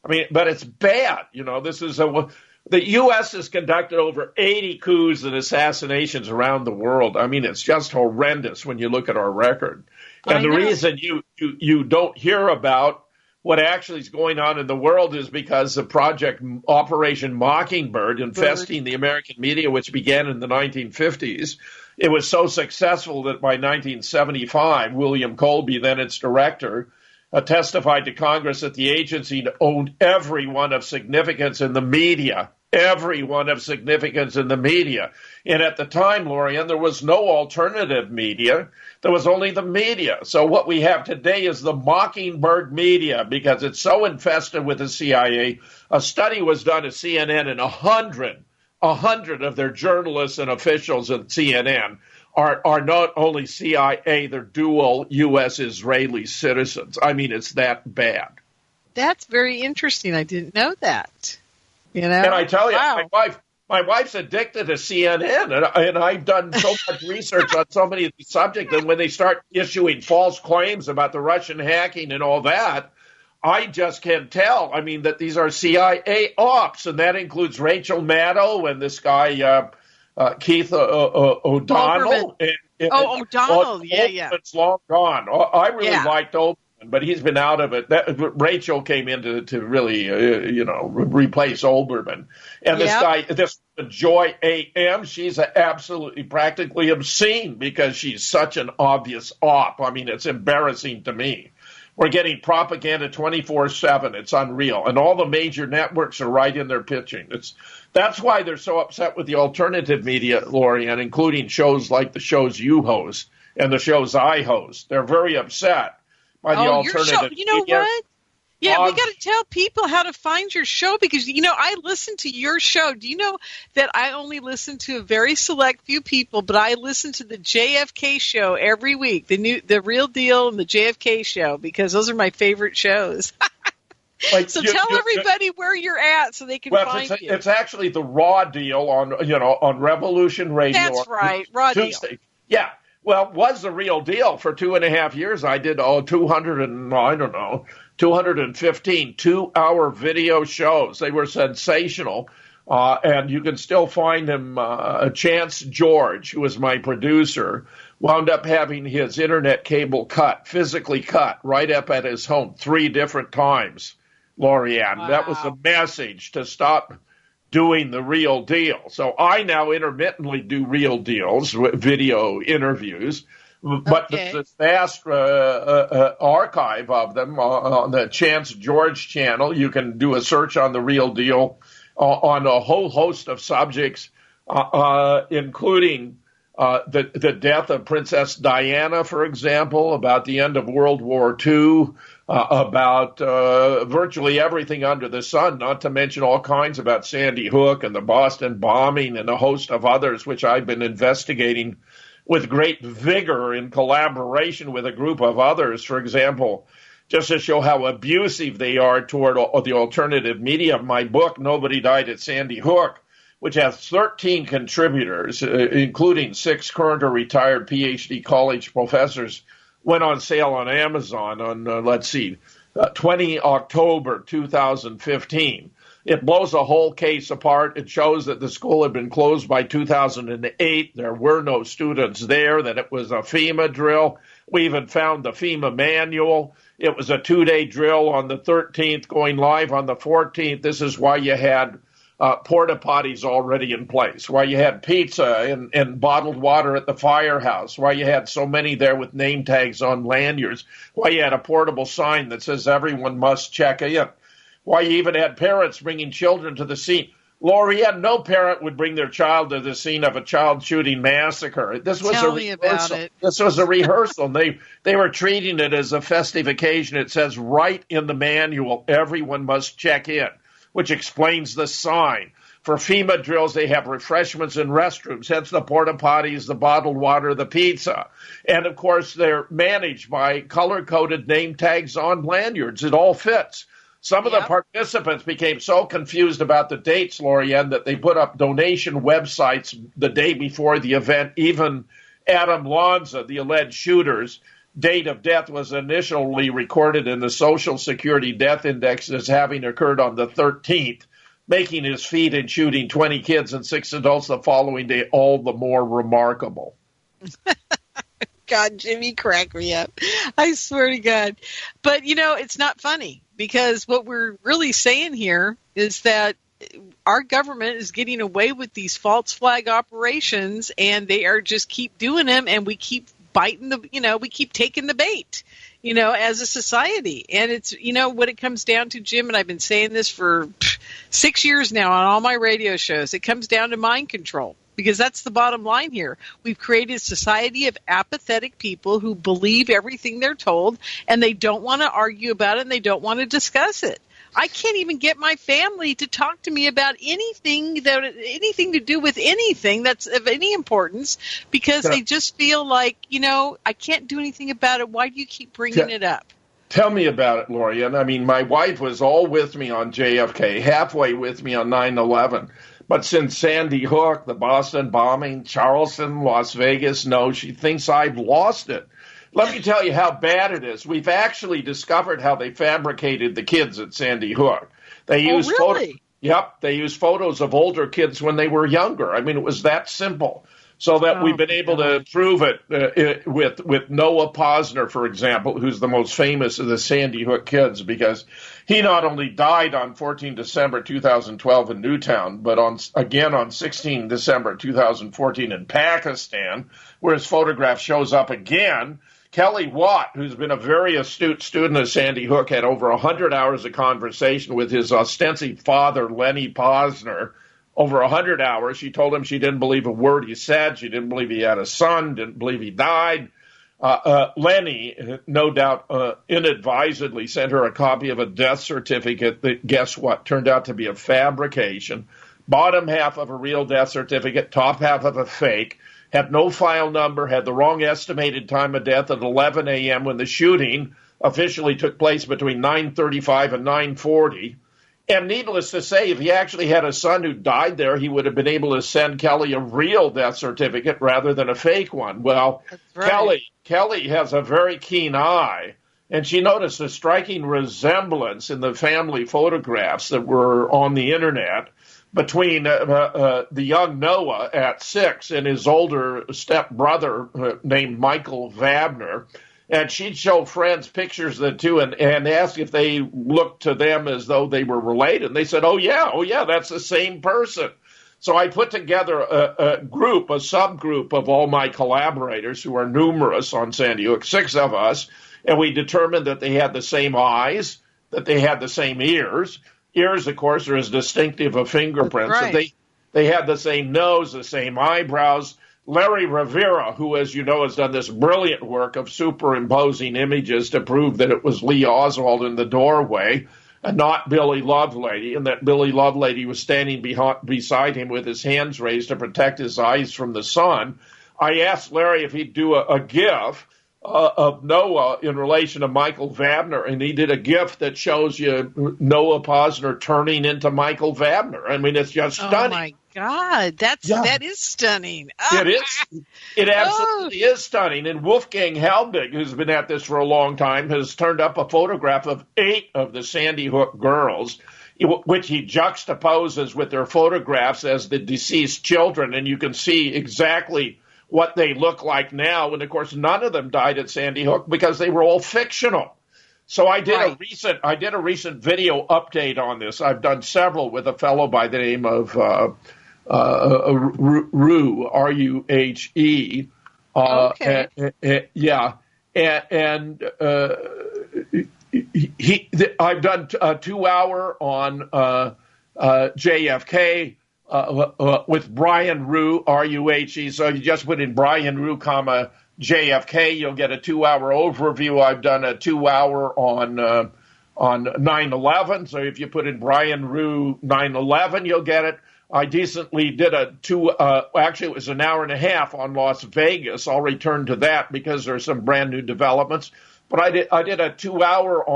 But it's bad. This is the U.S. has conducted over 80 coups and assassinations around the world. It's just horrendous when you look at our record. And the reason you don't hear about what actually is going on in the world is because the project Operation Mockingbird infesting the American media, which began in the 1950s, it was so successful that by 1975, William Colby, then its director, testified to Congress that the agency owned everyone of significance in the media. Everyone of significance in the media. And at the time, Lorien, there was no alternative media. There was only the media. So what we have today is the Mockingbird media because it's so infested with the CIA. A study was done at CNN, and 100 of their journalists and officials at CNN are not only CIA, they're dual U.S.-Israeli citizens. It's that bad. That's very interesting. I didn't know that. And I tell you, my wife's addicted to CNN, and I've done so much research on so many of these subjects, and when they start issuing false claims about the Russian hacking and all that, I just can't tell. that these are CIA ops, and that includes Rachel Maddow and this guy Keith O'Donnell. O'Donnell, It's long gone. I really liked Oldman, but he's been out of it. Rachel came in to really, replace Olbermann. And this guy, this Joy A.M., she's absolutely practically obscene because she's such an obvious op. It's embarrassing to me. We're getting propaganda 24/7. It's unreal. And all the major networks are right in their pitching. That's why they're so upset with the alternative media, Lorien, including shows like the shows you host and the shows I host. They're very upset by the alternative media. You know what? Yeah, we got to tell people how to find your show because, I listen to your show. Do you know that I only listen to a very select few people, but I listen to the JFK show every week, the Real Deal and the JFK show, because those are my favorite shows. So tell everybody where you're at so they can find you. It's actually the Raw Deal on Revolution Radio. That's right, Raw Tuesday. Deal. Yeah. Well, it was the real deal. For 2.5 years, I did 215 two-hour video shows. They were sensational, and you can still find him. Chance George, who was my producer, wound up having his internet cable physically cut, right up at his home 3 different times, Lorien. Wow. That was the message to stop doing the real deal. So I now intermittently do real deals, video interviews, but this vast archive of them on the Chance George channel. You can do a search on the real deal on a whole host of subjects, including the death of Princess Diana, for example, about the end of World War II, about virtually everything under the sun, not to mention all kinds about Sandy Hook and the Boston bombing and a host of others, which I've been investigating with great vigor in collaboration with a group of others. For example, just to show how abusive they are toward the alternative media, my book, Nobody Died at Sandy Hook, which has 13 contributors, including 6 current or retired PhD college professors, went on sale on Amazon on, 20 October 2015. It blows the whole case apart. It shows that the school had been closed by 2008. There were no students there, that it was a FEMA drill. We even found the FEMA manual. It was a 2-day drill on the 13th, going live on the 14th. This is why you had porta potties already in place, why you had pizza and bottled water at the firehouse, why you had so many there with name tags on lanyards, why you had a portable sign that says everyone must check in, why you even had parents bringing children to the scene. Lorien, no parent would bring their child to the scene of a child shooting massacre. This was Tell a me rehearsal. about it. This was a rehearsal. They were treating it as a festive occasion. It says right in the manual, everyone must check in, which explains the sign. For FEMA drills, they have refreshments and restrooms, hence the porta potties, the bottled water, the pizza. And, of course, they're managed by color-coded name tags on lanyards. It all fits. Some of the participants became so confused about the dates, Lorien, that they put up donation websites the day before the event. Even Adam Lanza, the alleged shooter's date of death, was initially recorded in the Social Security Death Index as having occurred on the 13th, making his feat in shooting 20 kids and 6 adults the following day all the more remarkable. God, Jimmy, crack me up. I swear to God. But, it's not funny, because what we're really saying here is that our government is getting away with these false flag operations, and they are just keep doing them, and we keep biting we keep taking the bait, as a society. And it's, what it comes down to, Jim, and I've been saying this for 6 years now on all my radio shows, it comes down to mind control. Because that's the bottom line here. We've created a society of apathetic people who believe everything they're told, and they don't want to argue about it, and they don't want to discuss it. I can't even get my family to talk to me about anything to do with anything that's of any importance, because they just feel like, I can't do anything about it. Why do you keep bringing it up? Tell me about it, Lorien. I mean, my wife was all with me on JFK, halfway with me on 9/11. But since Sandy Hook, the Boston bombing, Charleston, Las Vegas, no, she thinks I've lost it. Let me tell you how bad it is. We've actually discovered how they fabricated the kids at Sandy Hook. They used they used photos of older kids when they were younger. I mean, it was that simple. So that we've been able to prove it with Noah Posner, for example, who's the most famous of the Sandy Hook kids, because he not only died on 14 December 2012 in Newtown, but on 16 December 2014 in Pakistan, where his photograph shows up again. Kelly Watt, who's been a very astute student of Sandy Hook, had over 100 hours of conversation with his ostensive father, Lenny Posner. Over 100 hours. She told him she didn't believe a word he said. She didn't believe he had a son, didn't believe he died. Lenny, no doubt inadvisedly, sent her a copy of a death certificate that, guess what, turned out to be a fabrication. Bottom half of a real death certificate, top half of a fake, had no file number, had the wrong estimated time of death at 11 a.m. when the shooting officially took place between 9:35 and 9:40. And needless to say, if he actually had a son who died there, he would have been able to send Kelly a real death certificate rather than a fake one. Well, right. Kelly has a very keen eye, and she noticed a striking resemblance in the family photographs that were on the internet between the young Noah at 6 and his older stepbrother named Michael Vabner. And she'd show friends pictures of the two and ask if they looked to them as though they were related. And they said, oh, yeah, that's the same person. So I put together a subgroup of all my collaborators, who are numerous on Sandy Hook, 6 of us, and we determined that they had the same eyes, that they had the same ears. Ears, of course, are as distinctive of fingerprints. Right. And they had the same nose, the same eyebrows. Larry Rivera, who, as you know, has done this brilliant work of superimposing images to prove that it was Lee Oswald in the doorway and not Billy Lovelady, and that Billy Lovelady was standing beside him with his hands raised to protect his eyes from the sun. I asked Larry if he'd do a GIF of Noah in relation to Michael Vabner, and he did a GIF that shows you Noah Posner turning into Michael Vabner. I mean, it's just stunning. Oh, my God, that is stunning. It is. It absolutely is stunning. And Wolfgang Halbig, who's been at this for a long time, has turned up a photograph of 8 of the Sandy Hook girls, which he juxtaposes with their photographs as the deceased children, and you can see exactly what they look like now. And of course, none of them died at Sandy Hook because they were all fictional. So I did a recent video update on this. I've done several with a fellow by the name of Ruhe, R-U-H-E. Okay. I've done a 2-hour on JFK with Brian Ruhe, R-U-H-E. So you just put in Brian Ruhe, comma, JFK, you'll get a 2-hour overview. I've done a 2-hour on 9/11. So if you put in Brian Ruhe 9/11, you'll get it. I decently did actually it was an hour and a half on Las Vegas. I'll return to that because there's some brand new developments. But I did a 2-hour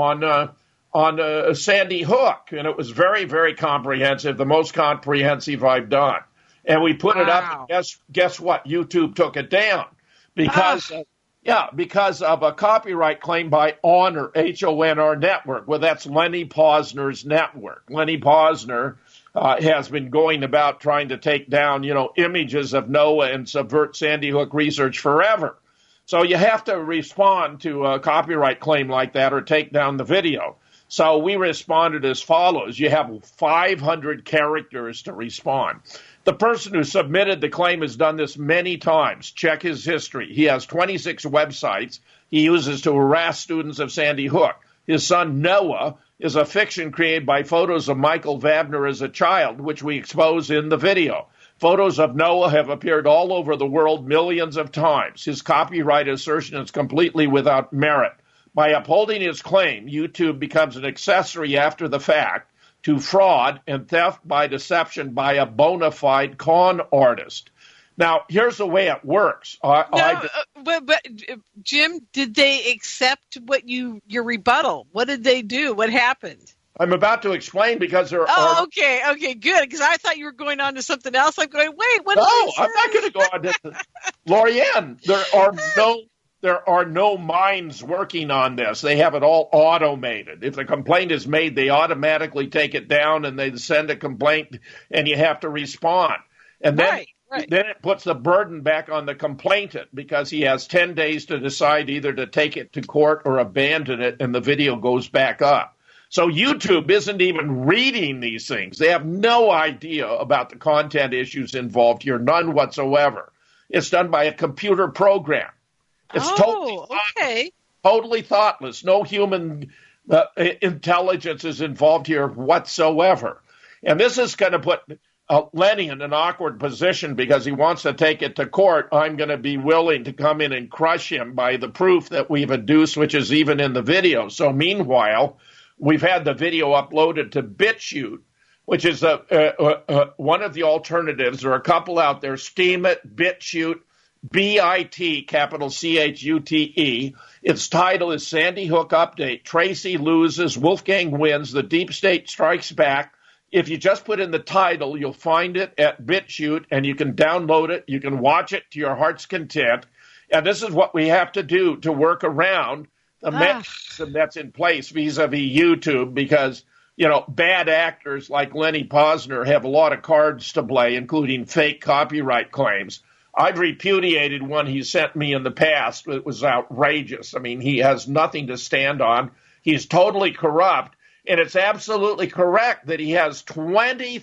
on Sandy Hook, and it was very, very comprehensive, the most comprehensive I've done. And we put it up, and guess what? YouTube took it down. Because of a copyright claim by Honor, H-O-N-R Network. Well, that's Lenny Posner's network. Lenny Posner has been going about trying to take down, images of NOAA and subvert Sandy Hook research forever. So you have to respond to a copyright claim like that or take down the video. So we responded as follows. You have 500 characters to respond. The person who submitted the claim has done this many times. Check his history. He has 26 websites he uses to harass students of Sandy Hook. His son, Noah, is a fiction created by photos of Michael Wagner as a child, which we expose in the video. Photos of Noah have appeared all over the world millions of times. His copyright assertion is completely without merit. By upholding his claim, YouTube becomes an accessory after the fact to fraud and theft by deception by a bona fide con artist. Now, here's the way it works. But Jim, did they accept your rebuttal? What did they do? What happened? I'm about to explain because there are... Okay, good. Because I thought you were going on to something else. I'm going, wait, what? No, I'm not going to go on to... Lorien, there are no minds working on this. They have it all automated. If the complaint is made, they automatically take it down and they send a complaint and you have to respond. And then, then it puts the burden back on the complainant because he has 10 days to decide either to take it to court or abandon it, and the video goes back up. So YouTube isn't even reading these things. They have no idea about the content issues involved here, none whatsoever. It's done by a computer program. It's totally thoughtless. No human intelligence is involved here whatsoever. And this is going to put Lenny in an awkward position because he wants to take it to court. I'm going to be willing to come in and crush him by the proof that we've adduced, which is even in the video. So meanwhile, we've had the video uploaded to BitChute, which is one of the alternatives. There are a couple out there. Steam it, BitChute. B-I-T, capital C-H-U-T-E. Its title is Sandy Hook Update. Tracy loses, Wolfgang wins, the deep state strikes back. If you just put in the title, you'll find it at BitChute, and you can download it. You can watch it to your heart's content. And this is what we have to do to work around the mechanism that's in place vis-a-vis YouTube because, bad actors like Lenny Posner have a lot of cards to play, including fake copyright claims. I've repudiated one he sent me in the past. It was outrageous. I mean, he has nothing to stand on. He's totally corrupt. And it's absolutely correct that he has 26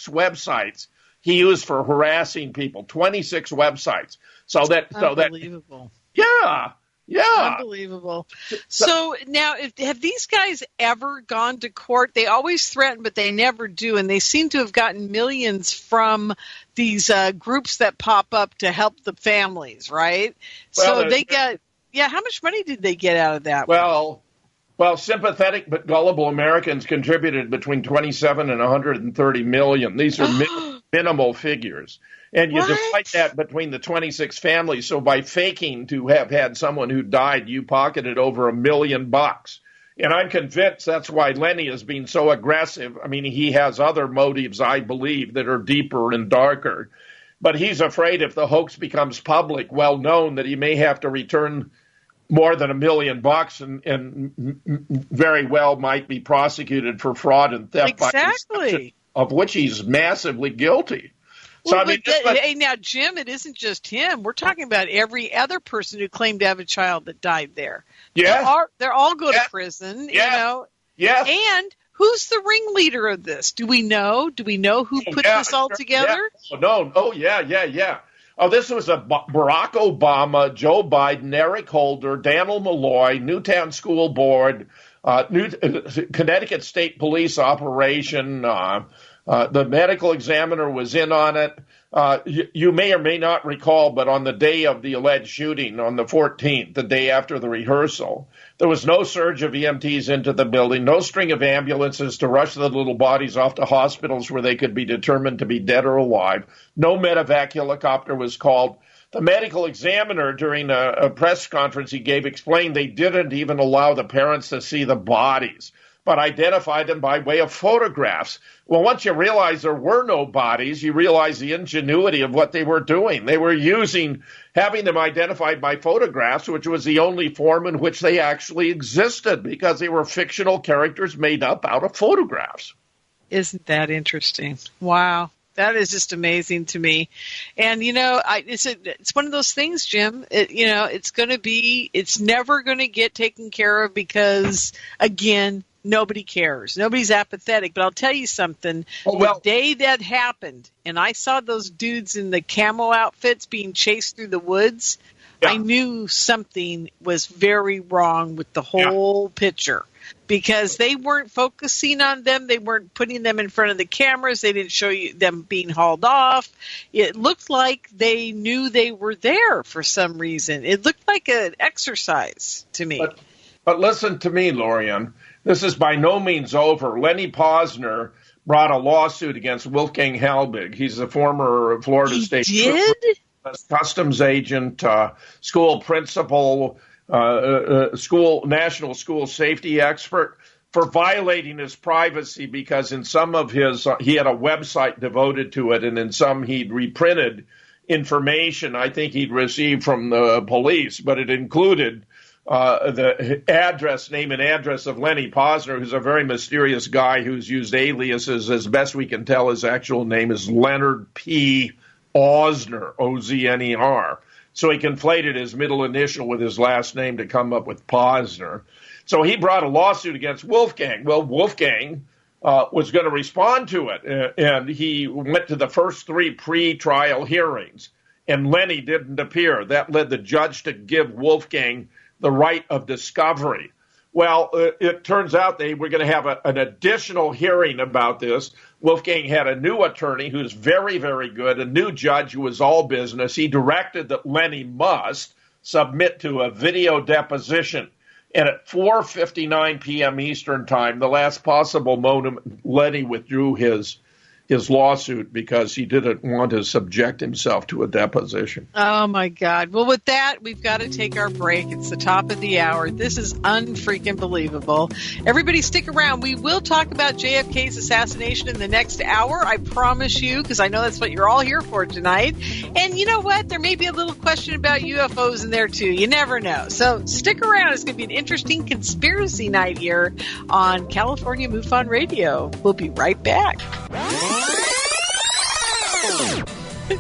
websites he used for harassing people. 26 websites. Unbelievable. Yeah. Unbelievable. So now, have these guys ever gone to court? They always threaten, but they never do. And they seem to have gotten millions from these groups that pop up to help the families, right? Well, so they got, how much money did they get out of that? Well, sympathetic but gullible Americans contributed between 27 and 130 million. These are minimal figures. And you divide that between the 26 families. So by faking to have had someone who died, you pocketed over $1 million. And I'm convinced that's why Lenny is being so aggressive. I mean, he has other motives, I believe, that are deeper and darker. But he's afraid if the hoax becomes public, well known, that he may have to return more than $1 million and very well might be prosecuted for fraud and theft. Exactly. Of which he's massively guilty. Well, so, I mean, hey, now, Jim, it isn't just him. We're talking about every other person who claimed to have a child that died there. Yeah. They're all go to prison, you know. Yes. And who's the ringleader of this? Do we know? Do we know who put this all together? Yeah. No. Oh, yeah. Oh, this was a Barack Obama, Joe Biden, Eric Holder, Daniel Malloy, Newtown School Board, Connecticut State Police operation. The medical examiner was in on it. You may or may not recall, but on the day of the alleged shooting, on the 14th, the day after the rehearsal, there was no surge of EMTs into the building, no string of ambulances to rush the little bodies off to hospitals where they could be determined to be dead or alive. No medevac helicopter was called. The medical examiner, during a press conference he gave, explained they didn't even allow the parents to see the bodies, but identified them by way of photographs. Well, once you realize there were no bodies, you realize the ingenuity of what they were doing. They were having them identified by photographs, which was the only form in which they actually existed, because they were fictional characters made up out of photographs. Isn't that interesting? Wow. That is just amazing to me. And, you know, it's one of those things, Jim, it's never going to get taken care of because, again, nobody cares. Nobody's apathetic. But I'll tell you something. The day that happened, and I saw those dudes in the camo outfits being chased through the woods, I knew something was very wrong with the whole picture. Because they weren't focusing on them. They weren't putting them in front of the cameras. They didn't show you them being hauled off. It looked like they knew they were there for some reason. It looked like an exercise to me. But listen to me, Lorien. This is by no means over. Lenny Posner brought a lawsuit against Wolfgang Halbig. He's a former Florida State customs agent, school principal, national school safety expert, for violating his privacy, because in some of his, he had a website devoted to it, and in some he'd reprinted information I think he'd received from the police, but it included the name and address of Lenny Posner, who's a very mysterious guy who's used aliases. As best we can tell, his actual name is Leonard P. Ozner, O-Z-N-E-R. So he conflated his middle initial with his last name to come up with Posner. So he brought a lawsuit against Wolfgang. Well, Wolfgang was going to respond to it, and he went to the first 3 pre-trial hearings, and Lenny didn't appear. That led the judge to give Wolfgang the right of discovery. Well, it turns out they were going to have an additional hearing about this. Wolfgang had a new attorney who's very, very good, a new judge who was all business. He directed that Lenny must submit to a video deposition. And at 4:59 p.m. Eastern Time, the last possible moment, Lenny withdrew his lawsuit because he didn't want to subject himself to a deposition. Oh, my God. Well, with that, we've got to take our break. It's the top of the hour. This is unfreaking believable. Everybody stick around. We will talk about JFK's assassination in the next hour, I promise you, because I know that's what you're all here for tonight. And you know what? There may be a little question about UFOs in there, too. You never know. So stick around. It's going to be an interesting conspiracy night here on California MUFON Radio. We'll be right back.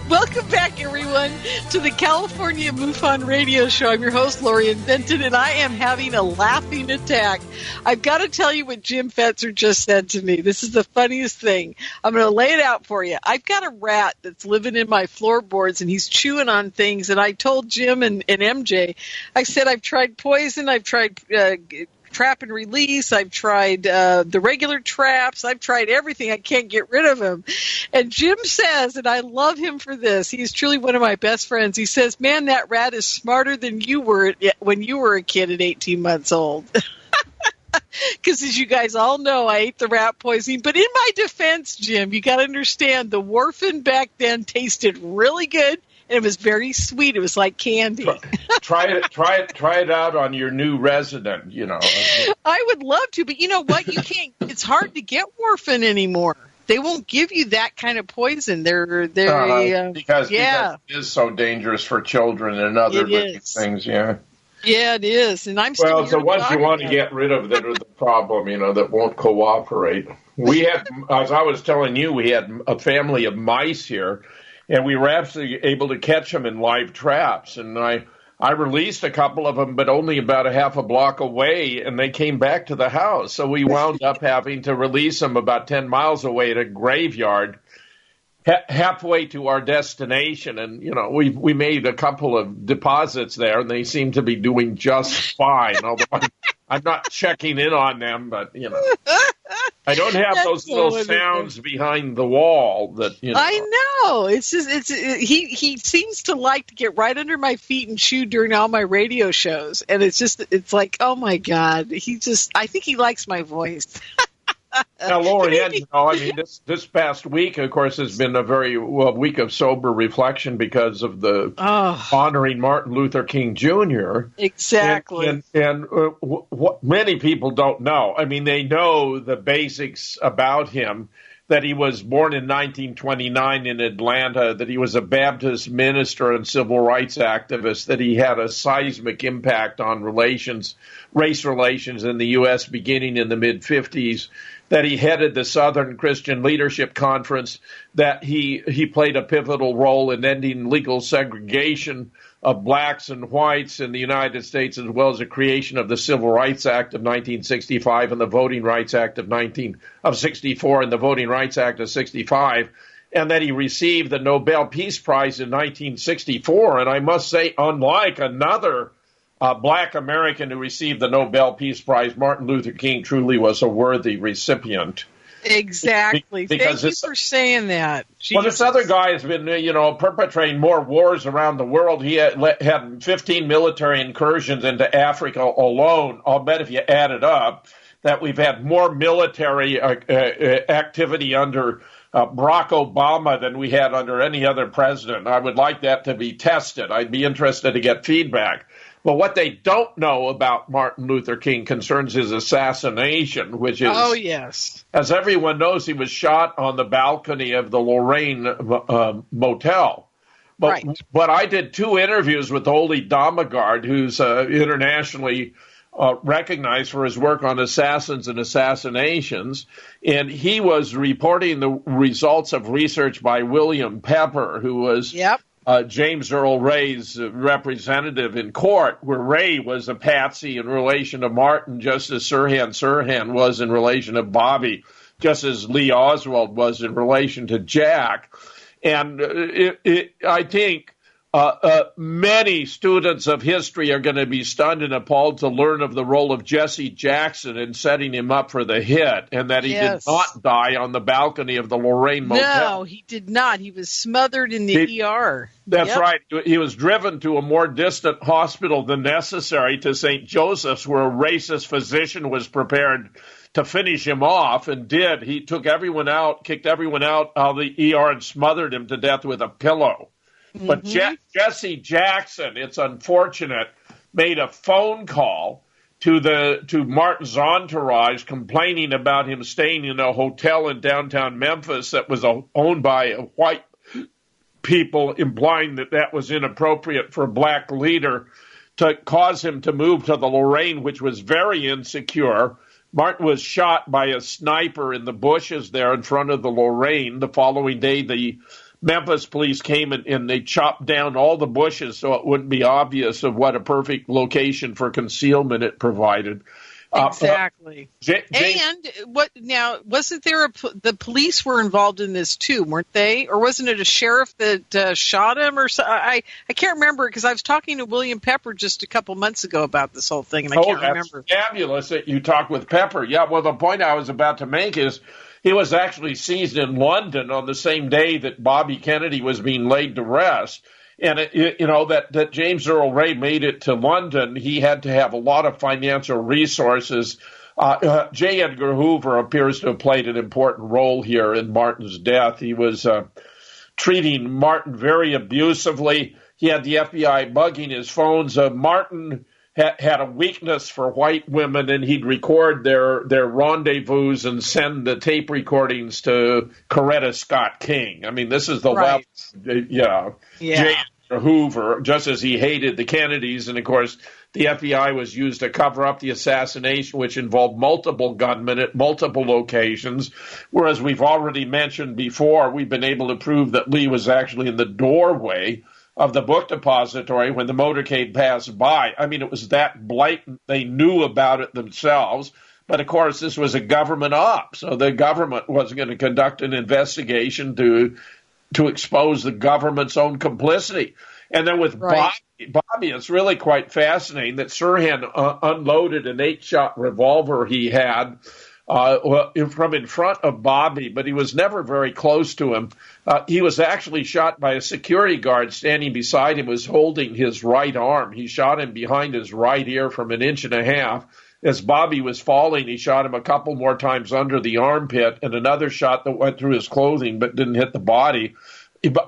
Welcome back, everyone, to the California MUFON Radio Show. I'm your host, Lorien Fenton, and I am having a laughing attack. I've got to tell you what Jim Fetzer just said to me. This is the funniest thing. I'm going to lay it out for you. I've got a rat that's living in my floorboards, and he's chewing on things, and I told Jim and MJ, I said, I've tried poison, I've tried trap and release, I've tried the regular traps, I've tried everything. I can't get rid of him. And Jim says, and I love him for this, he's truly one of my best friends, he says, man, that rat is smarter than you were when you were a kid at 18 months old. Because as you guys all know, I ate the rat poisoning. But in my defense, Jim, you got to understand, the Warfarin back then tasted really good, it was very sweet. It was like candy. Try it out on your new resident. I would love to, but you know what? You can't. It's hard to get warfarin anymore. They won't give you that kind of poison. Because it is so dangerous for children and other living things. Yeah. Yeah, it is, and I'm still. Well, the ones you want to get rid of that are the problem, that won't cooperate. We had, as I was telling you, we had a family of mice here, and we were actually able to catch them in live traps. And I released a couple of them, but only about a half a block away, and they came back to the house. So we wound up having to release them about 10 miles away at a graveyard. Halfway to our destination, and we made a couple of deposits there, and they seem to be doing just fine. Although I'm not checking in on them, but I don't have those little sounds behind the wall that I know. It's just he seems to like to get right under my feet and chew during all my radio shows, and it's like, oh my God, I think he likes my voice. Now, Lorien, this past week, of course, has been a very week of sober reflection because of the honoring Martin Luther King Jr. Exactly. And what many people don't know. They know the basics about him, that he was born in 1929 in Atlanta, that he was a Baptist minister and civil rights activist, that he had a seismic impact on race relations in the U.S. beginning in the mid-'50s, that he headed the Southern Christian Leadership Conference, that he played a pivotal role in ending legal segregation of blacks and whites in the United States, as well as the creation of the Civil Rights Act of 1965 and the Voting Rights Act of 64 and the Voting Rights Act of 65, and that he received the Nobel Peace Prize in 1964. And I must say, unlike another black American who received the Nobel Peace Prize, Martin Luther King truly was a worthy recipient. Exactly. Thank you for saying that. Jesus. Well, this other guy has been, perpetrating more wars around the world. He had 15 military incursions into Africa alone. I'll bet if you add it up, that we've had more military activity under Barack Obama than we had under any other president. I would like that to be tested. I'd be interested to get feedback. But what they don't know about Martin Luther King concerns his assassination, which is, as everyone knows, he was shot on the balcony of the Lorien Motel. But I did 2 interviews with Ole Damagard, who's internationally recognized for his work on assassins and assassinations, and he was reporting the results of research by William Pepper, who was James Earl Ray's representative in court, where Ray was a patsy in relation to Martin, just as Sirhan was in relation to Bobby, just as Lee Oswald was in relation to Jack. And I think many students of history are going to be stunned and appalled to learn of the role of Jesse Jackson in setting him up for the hit, and that he did not die on the balcony of the Lorien Motel. No, he did not. He was smothered in the ER. That's right. He was driven to a more distant hospital than necessary, to St. Joseph's, where a racist physician was prepared to finish him off, and did. He took everyone out, kicked everyone out of the ER, and smothered him to death with a pillow. But Jesse Jackson, it's unfortunate, made a phone call to Martin's entourage, complaining about him staying in a hotel in downtown Memphis that was owned by white people, implying that was inappropriate for a black leader, to cause him to move to the Lorien, which was very insecure. Martin was shot by a sniper in the bushes there in front of the Lorien. The following day, the Memphis police came and they chopped down all the bushes so it wouldn't be obvious of what a perfect location for concealment it provided. Exactly. Wasn't there the police were involved in this too, weren't they? Or wasn't it a sheriff that shot him or so? I can't remember, because I was talking to William Pepper just a couple months ago about this whole thing, and I can't remember. Fabulous that you talked with Pepper. Yeah, well, the point I was about to make is he was actually seized in London on the same day that Bobby Kennedy was being laid to rest. And, that James Earl Ray made it to London, he had to have a lot of financial resources. J. Edgar Hoover appears to have played an important role here in Martin's death. He was treating Martin very abusively. He had the FBI bugging his phones. Martin had a weakness for white women, and he'd record their rendezvous and send the tape recordings to Coretta Scott King. I mean, this is the Right. level, J. Hoover, just as he hated the Kennedys. And, of course, the FBI was used to cover up the assassination, which involved multiple gunmen at multiple locations. Whereas we've already mentioned before, we've been able to prove that Lee was actually in the doorway of the book depository when the motorcade passed by. I mean, it was that blatant. They knew about it themselves. But, of course, this was a government op, so the government wasn't going to conduct an investigation to expose the government's own complicity. And then with Bobby, it's really quite fascinating that Sirhan unloaded an 8-shot revolver he had from in front of Bobby, but he was never very close to him. He was actually shot by a security guard standing beside him, was holding his right arm. He shot him behind his right ear from an inch and a half. As Bobby was falling, he shot him a couple more times under the armpit, and another shot that went through his clothing but didn't hit the body.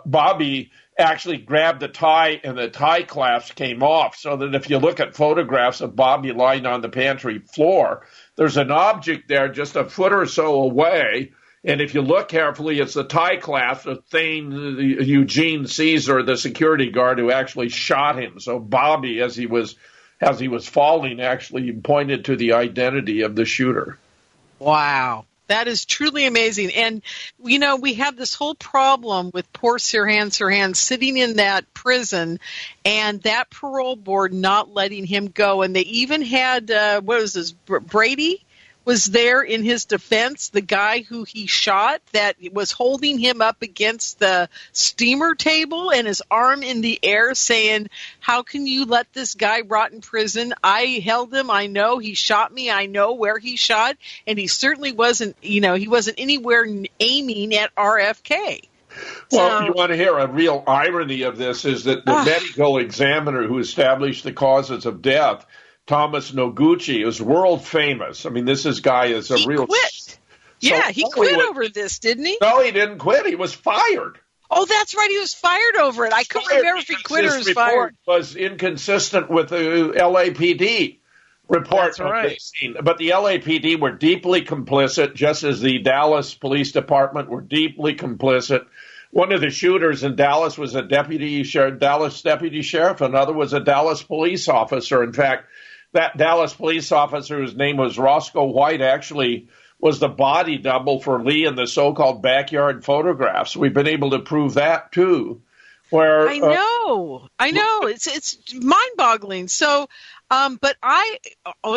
Bobby actually grabbed the tie, and the tie clasp came off, so that if you look at photographs of Bobby lying on the pantry floor, there's an object there just a foot or so away, and if you look carefully, it's the tie clasp of Thane Eugene Caesar, the security guard who actually shot him. So Bobby, as he was falling, actually pointed to the identity of the shooter. Wow. That is truly amazing. And, we have this whole problem with poor Sirhan sitting in that prison and that parole board not letting him go. And they even had, Brady was there in his defense, the guy who he shot that was holding him up against the steamer table and his arm in the air saying, how can you let this guy rot in prison? I held him. I know he shot me. I know where he shot. And he certainly wasn't, he wasn't anywhere aiming at RFK. Well, you want to hear a real irony of this is that the medical examiner who established the causes of death, Thomas Noguchi, is world famous. I mean, this guy is a real... Quit. Yeah, he quit over this, didn't he? No, he didn't quit. He was fired. Oh, that's right. He was fired over it. I couldn't remember if he quit or was fired. His report was inconsistent with the LAPD report. That's right. But the LAPD were deeply complicit, just as the Dallas Police Department were deeply complicit. One of the shooters in Dallas was a Dallas deputy sheriff. Another was a Dallas police officer. In fact, that Dallas police officer, whose name was Roscoe White, actually was the body double for Lee in the so-called backyard photographs. We've been able to prove that, too. I know. It's mind-boggling. So, but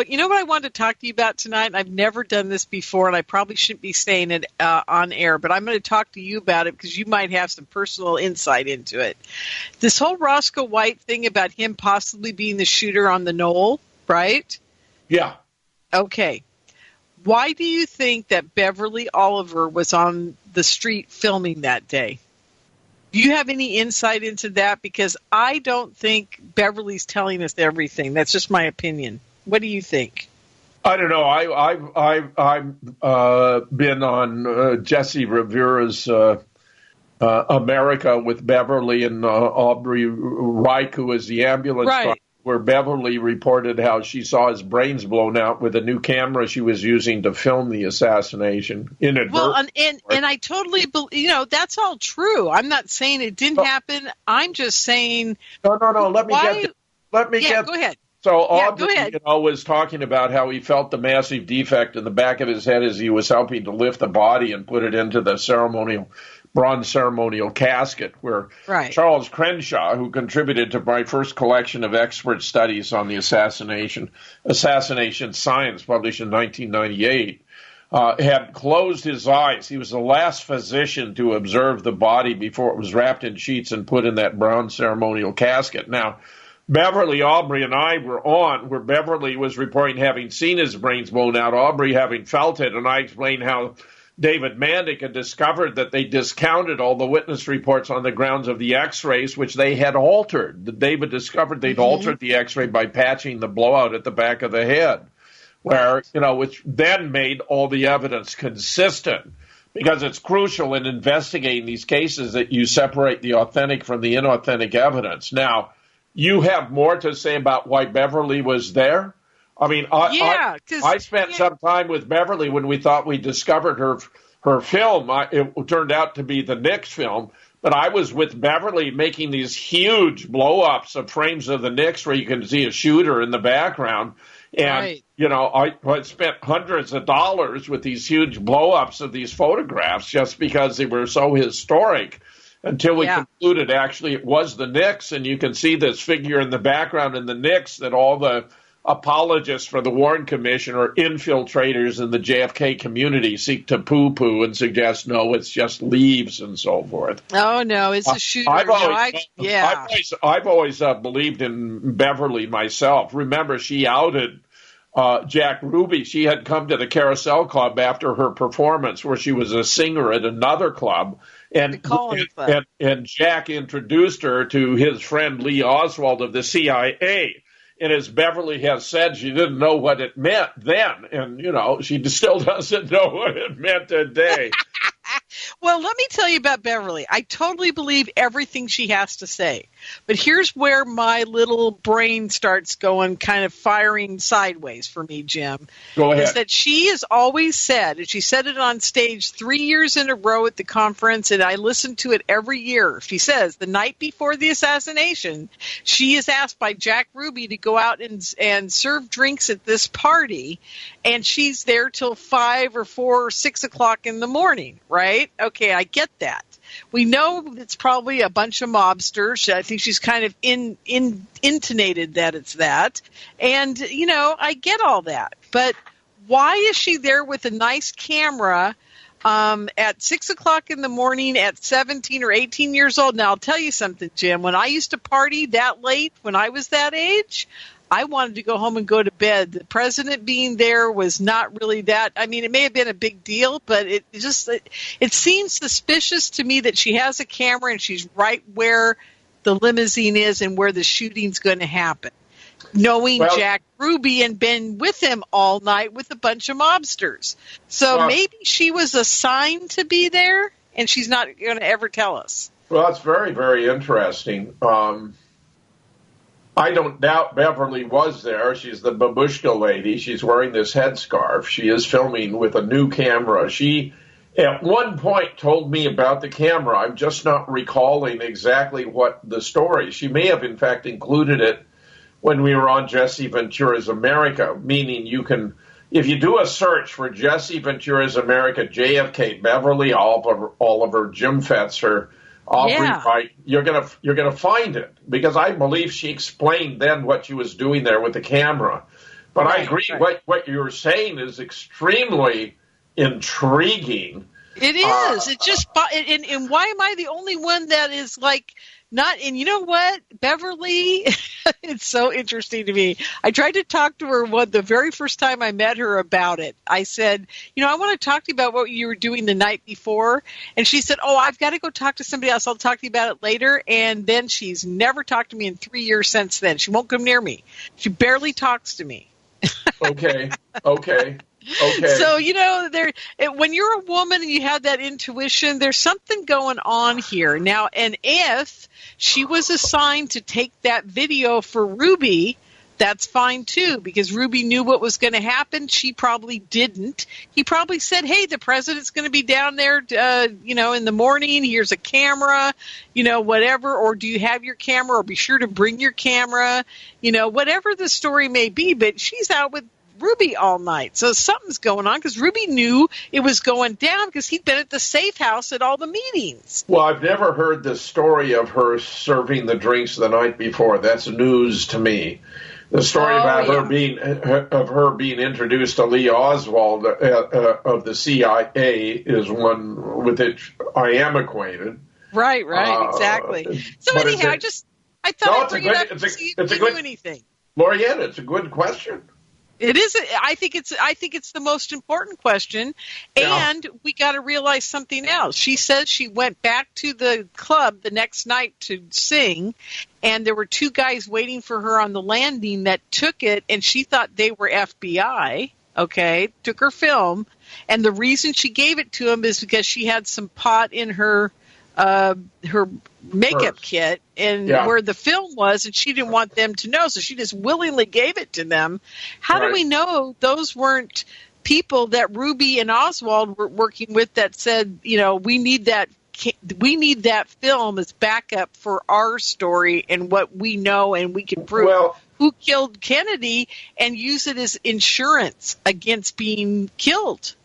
you know what I wanted to talk to you about tonight? I've never done this before, and I probably shouldn't be saying it on air, but I'm going to talk to you about it because you might have some personal insight into it. This whole Roscoe White thing about him possibly being the shooter on the knoll, right? Yeah. Okay. Why do you think that Beverly Oliver was on the street filming that day? Do you have any insight into that? Because I don't think Beverly's telling us everything. That's just my opinion. What do you think? I don't know. I've been on Jesse Rivera's America with Beverly and Aubrey Reich, who was the ambulance driver, where Beverly reported how she saw his brains blown out with a new camera she was using to film the assassination. Well, and I totally believe, that's all true. I'm not saying it didn't happen. I'm just saying. No. Let me get. Go ahead. So Aubrey, was talking about how he felt the massive defect in the back of his head as he was helping to lift the body and put it into the bronze ceremonial casket, where Charles Crenshaw, who contributed to my first collection of expert studies on the assassination science, published in 1998, had closed his eyes. He was the last physician to observe the body before it was wrapped in sheets and put in that bronze ceremonial casket. Now, Beverly, Aubrey, and I were on where Beverly was reporting having seen his brains blown out, Aubrey having felt it, and I explained how David Mandick had discovered that they discounted all the witness reports on the grounds of the X-rays, which they had altered. David discovered they'd altered the X-ray by patching the blowout at the back of the head, which then made all the evidence consistent. because it's crucial in investigating these cases that you separate the authentic from the inauthentic evidence. Now, you have more to say about why Beverly was there? I mean, I spent some time with Beverly when we thought we discovered her film. It turned out to be the Nix film. But I was with Beverly making these huge blow-ups of frames of the Nix where you can see a shooter in the background. And, I spent hundreds of dollars with these huge blow-ups of these photographs just because they were so historic until we concluded actually it was the Nix. And you can see this figure in the background in the Nix that all the apologists for the Warren Commission or infiltrators in the JFK community seek to poo-poo and suggest, no, it's just leaves and so forth. Oh, no, it's a shooter. I've always believed in Beverly myself. Remember, she outed Jack Ruby. She had come to the Carousel Club after her performance where she was a singer at another club. And Jack introduced her to his friend Lee Oswald of the CIA. And as Beverly has said, she didn't know what it meant then. And, she still doesn't know what it meant today. Well, let me tell you about Beverly. I totally believe everything she has to say. But here's where my little brain starts going, kind of firing sideways for me, Jim. Go ahead. Is that she has always said, and she said it on stage 3 years in a row at the conference, and I listened to it every year. She says the night before the assassination, she is asked by Jack Ruby to go out and serve drinks at this party, and she's there till 5 or 4 or 6 o'clock in the morning, right? Okay, I get that. We know it's probably a bunch of mobsters. I think she's kind of intonated that it's that. And, I get all that. But why is she there with a nice camera at 6 o'clock in the morning at 17 or 18 years old? Now, I'll tell you something, Jim. When I used to party that late, when I was that age, I wanted to go home and go to bed. The president being there was not really that. I mean, it may have been a big deal, but it seems suspicious to me that she has a camera and she's right where the limousine is and where the shooting's going to happen. Knowing Jack Ruby and been with him all night with a bunch of mobsters. So maybe she was assigned to be there and she's not going to ever tell us. Well, it's very, very interesting. I don't doubt Beverly was there. She's the babushka lady. She's wearing this headscarf. She is filming with a new camera. She, at one point, told me about the camera. I'm just not recalling exactly what the story. She may have, in fact, included it when we were on Jesse Ventura's America, meaning you can, if you do a search for Jesse Ventura's America, JFK, Beverly Oliver, Jim Fetzer, Aubrey, you're gonna find it, because I believe she explained then what she was doing there with the camera. But I agree, what you're saying is extremely intriguing. It is. It just and why am I the only one that is like not? And you know what, Beverly, it's so interesting to me. I tried to talk to her the very first time I met her about it. I said, I want to talk to you about what you were doing the night before. And she said, I've got to go talk to somebody else. I'll talk to you about it later. And then she's never talked to me in 3 years since then. She won't come near me. She barely talks to me. Okay. So, when you're a woman and you have that intuition, there's something going on here. Now, and if she was assigned to take that video for Ruby, that's fine too, because Ruby knew what was going to happen. She probably didn't. He probably said, hey, the president's going to be down there, in the morning. Here's a camera, whatever. Or do you have your camera? Or be sure to bring your camera, whatever the story may be. But she's out with Ruby all night. So something's going on, because Ruby knew it was going down because he'd been at the safe house at all the meetings. Well, I've never heard the story of her serving the drinks the night before. That's news to me. The story about her being introduced to Lee Oswald of the CIA is one with which I am acquainted. Right, exactly. So anyhow, I thought I'd bring it up to see if you knew anything. Lorien, it's a good question. It is. I think it's the most important question, and we got to realize something else. She says she went back to the club the next night to sing, and there were two guys waiting for her on the landing that took it, and she thought they were FBI. okay, took her film, and the reason she gave it to him is because she had some pot in her makeup kit and where the film was, and she didn't want them to know, so she just willingly gave it to them. How do we know those weren't people that Ruby and Oswald were working with that said, we need that film as backup for our story and what we know, and we can prove who killed Kennedy and use it as insurance against being killed?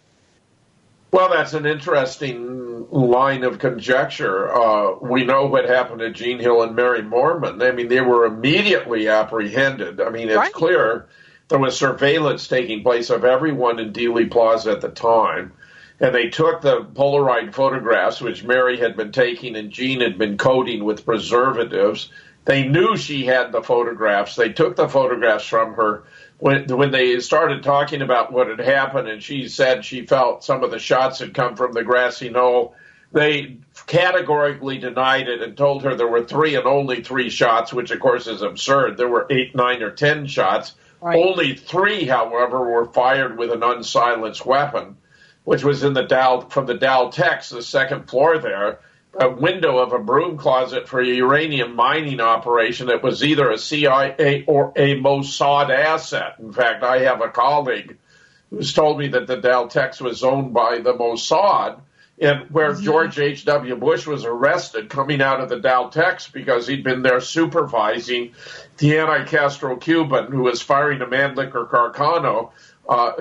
Well, that's an interesting line of conjecture. We know what happened to Jean Hill and Mary Moorman. I mean, they were immediately apprehended. I mean, it's clear there was surveillance taking place of everyone in Dealey Plaza at the time. And they took the Polaroid photographs, which Mary had been taking and Jean had been coating with preservatives. They knew she had the photographs. They took the photographs from her. When they started talking about what had happened and she said she felt some of the shots had come from the grassy knoll, they categorically denied it and told her there were 3 and only 3 shots, which of course is absurd. There were 8, 9, or 10 shots. Only 3, however, were fired with an unsilenced weapon, which was in from the Dow Tex, the second floor there, a window of a broom closet for a uranium mining operation that was either a CIA or a Mossad asset. In fact, I have a colleague who's told me that the Dow Tex was owned by the Mossad, and where George H.W. Bush was arrested coming out of the Dow Tex because he'd been there supervising the anti-Castro Cuban who was firing a Mannlicher Carcano,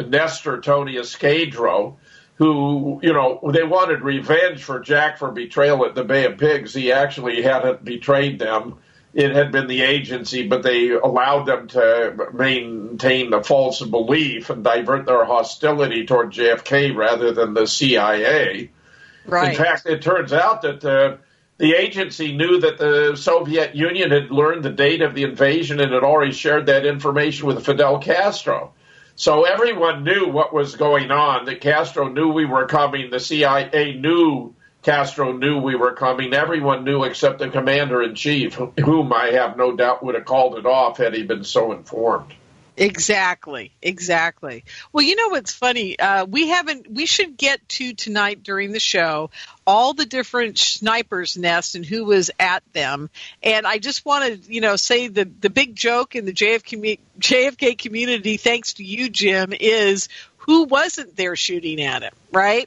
Nestor Tony Escadro, who, they wanted revenge for Jack for betrayal at the Bay of Pigs. He actually hadn't betrayed them. It had been the agency, but they allowed them to maintain the false belief and divert their hostility toward JFK rather than the CIA. Right. In fact, it turns out that the agency knew that the Soviet Union had learned the date of the invasion and had already shared that information with Fidel Castro. So everyone knew what was going on, that Castro knew we were coming, the CIA knew Castro knew we were coming. Everyone knew except the commander-in-chief, whom I have no doubt would have called it off had he been so informed. Exactly. Well, you know what's funny? We should get to tonight during the show all the different snipers' nests and who was at them. And I just want to, say the big joke in the JFK community, thanks to you, Jim, is who wasn't there shooting at him, right?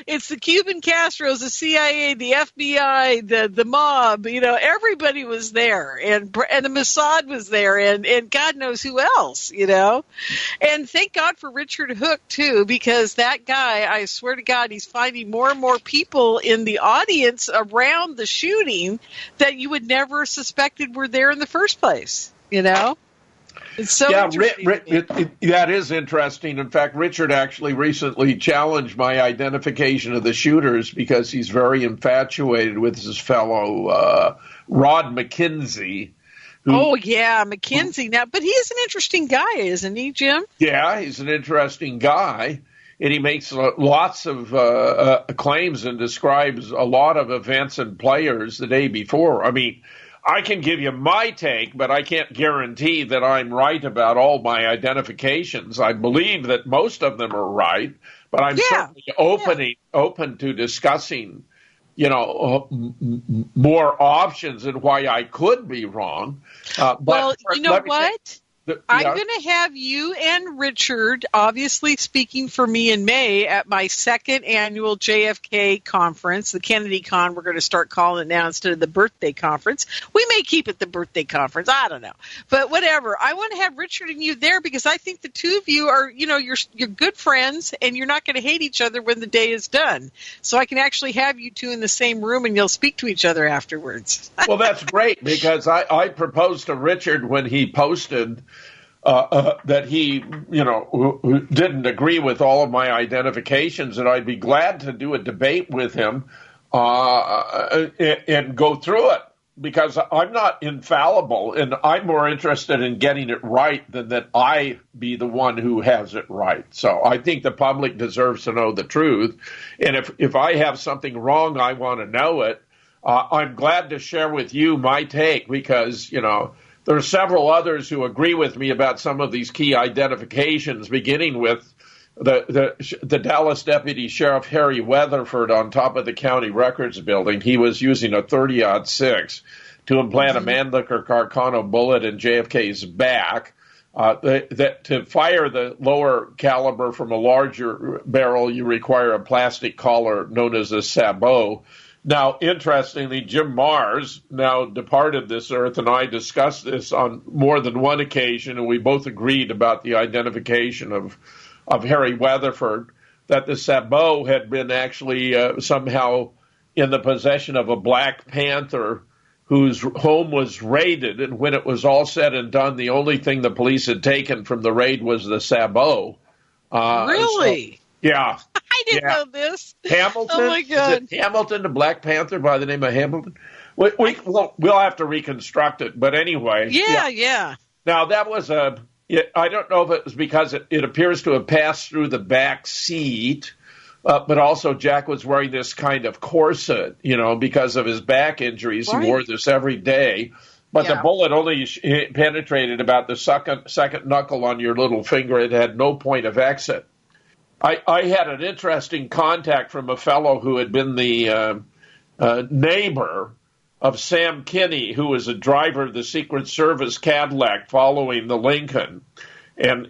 It's the Cuban Castros, the CIA, the FBI, the mob, everybody was there, and the Mossad was there, and God knows who else, And thank God for Richard Hook, too, because that guy, I swear to God, he's finding more and more people in the audience around the shooting that you would never have suspected were there in the first place, It's so interesting. That is interesting. In fact, Richard actually recently challenged my identification of the shooters because he's very infatuated with his fellow Rod McKenzie. McKenzie now. But he's an interesting guy, isn't he, Jim? Yeah, he's an interesting guy. And he makes lots of claims and describes a lot of events and players the day before. I mean, I can give you my take, but I can't guarantee that I'm right about all my identifications. I believe that most of them are right, but I'm certainly open to discussing, more options and why I could be wrong. What? I'm going to have you and Richard, obviously speaking for me in May at my second annual JFK conference, the Kennedy Con, we're going to start calling it now instead of the birthday conference. We may keep it the birthday conference. I don't know. But whatever. I want to have Richard and you there because I think the two of you are, you're good friends and you're not going to hate each other when the day is done. So I can actually have you two in the same room and you'll speak to each other afterwards. Well, that's great because I proposed to Richard when he posted that he, didn't agree with all of my identifications, and I'd be glad to do a debate with him and go through it because I'm not infallible, and I'm more interested in getting it right than that I be the one who has it right. So I think the public deserves to know the truth, and if I have something wrong, I want to know it. I'm glad to share with you my take because, there are several others who agree with me about some of these key identifications, beginning with the Dallas Deputy Sheriff Harry Weatherford on top of the county records building. He was using a 30-06 to implant a Mannlicher Carcano bullet in JFK's back. To fire the lower caliber from a larger barrel, you require a plastic collar known as a sabot. Now, interestingly, Jim Mars, now departed this earth, and I discussed this on more than one occasion, and we both agreed about the identification of Harry Weatherford, that the sabot had been actually somehow in the possession of a Black Panther whose home was raided, and when it was all said and done, the only thing the police had taken from the raid was the sabot. Really? So, yeah. I didn't know this. Hamilton? Oh, my God. Is it Hamilton, the Black Panther by the name of Hamilton? We'll have to reconstruct it, but anyway. Yeah. Now, that was I don't know if it was because it appears to have passed through the back seat, but also Jack was wearing this kind of corset, because of his back injuries. Right. He wore this every day. But the bullet only penetrated about the second knuckle on your little finger. It had no point of exit. I had an interesting contact from a fellow who had been the neighbor of Sam Kinney, who was a driver of the Secret Service Cadillac following the Lincoln. And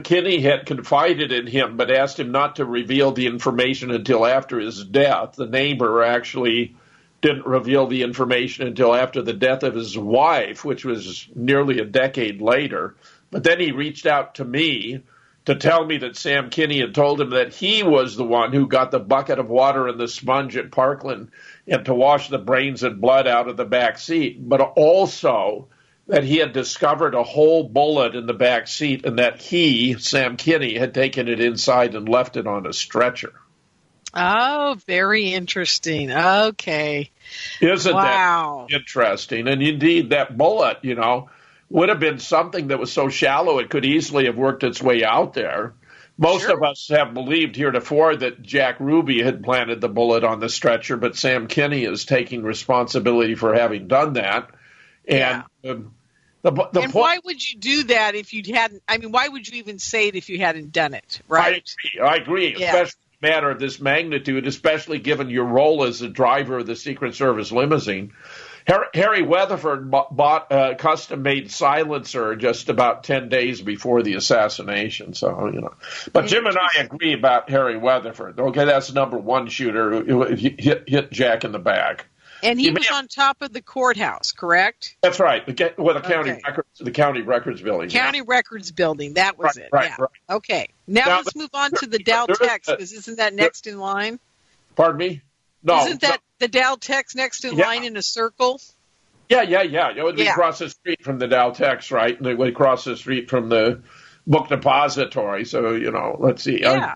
Kinney had confided in him, but asked him not to reveal the information until after his death. The neighbor actually didn't reveal the information until after the death of his wife, which was nearly a decade later. But then he reached out to me to tell me that Sam Kinney had told him that he was the one who got the bucket of water and the sponge at Parkland and to wash the brains and blood out of the back seat, but also that he had discovered a whole bullet in the back seat and that he, Sam Kinney, had taken it inside and left it on a stretcher. Oh, very interesting. Okay. Isn't that interesting? And indeed, that bullet, would have been something that was so shallow it could easily have worked its way out there. Most of us have believed heretofore that Jack Ruby had planted the bullet on the stretcher, but Sam Kinney is taking responsibility for having done that. And why would you do that if you hadn't? I mean, why would you even say it if you hadn't done it? Right? I agree. Yeah. Especially in a matter of this magnitude, especially given your role as the driver of the Secret Service limousine. Harry Weatherford bought a custom-made silencer just about 10 days before the assassination. So, But Jim and I agree about Harry Weatherford. Okay, that's number one shooter who hit Jack in the back. And he was on top of the courthouse, correct? That's right. The county records building. County records building. That was it. Right. Okay. Now let's move on to the Dow Tex, because isn't that next in line? Pardon me? No. Isn't that the Dow Tex next in line in a circle? Yeah. It would be across the street from the Dow Tex, right? And it would cross the street from the book depository. So, let's see. Yeah.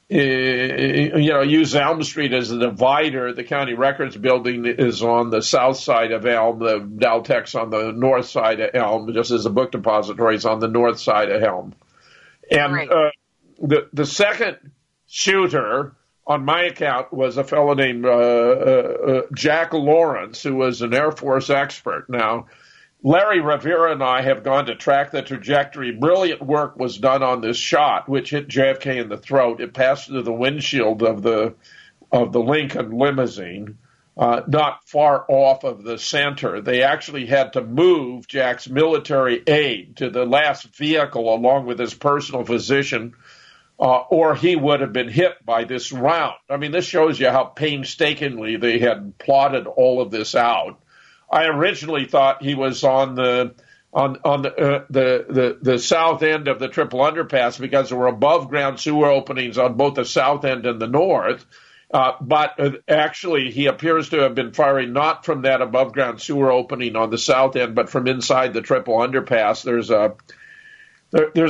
Use Elm Street as a divider. The county records building is on the south side of Elm, the Dow Tex on the north side of Elm, just as the book depository is on the north side of Elm. And the second shooter, on my account, was a fellow named Jack Lawrence, who was an Air Force expert. Now, Larry Rivera and I have gone to track the trajectory. Brilliant work was done on this shot, which hit JFK in the throat. It passed through the windshield of the Lincoln limousine, not far off of the center. They actually had to move Jack's military aide to the last vehicle along with his personal physician, or he would have been hit by this round. I mean, this shows you how painstakingly they had plotted all of this out. I originally thought he was on the south end of the triple underpass because there were above ground sewer openings on both the south end and the north. But actually, he appears to have been firing not from that above ground sewer opening on the south end, but from inside the triple underpass. There's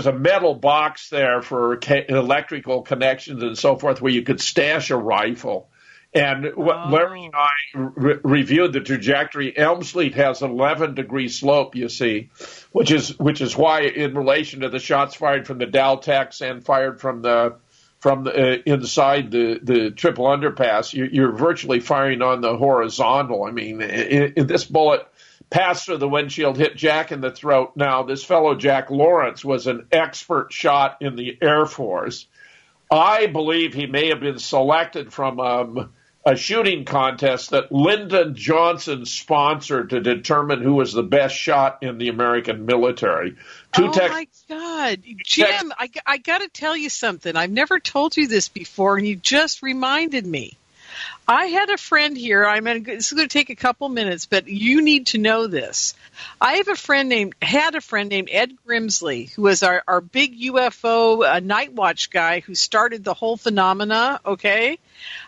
a metal box there for electrical connections and so forth where you could stash a rifle. And Larry and I reviewed the trajectory. Elm Street has 11-degree slope, you see, which is why, in relation to the shots fired from the Dow Tex and fired from the inside the triple underpass, you're virtually firing on the horizontal. I mean, this bullet passed through the windshield, hit Jack in the throat. Now, this fellow Jack Lawrence was an expert shot in the Air Force. I believe he may have been selected from a shooting contest that Lyndon Johnson sponsored to determine who was the best shot in the American military. My God. Jim, I got to tell you something. I've never told you this before, and you just reminded me. I had a friend here. This is going to take a couple minutes, but you need to know this. I had a friend named Ed Grimsley, who was our big UFO night watch guy who started the whole phenomena, okay?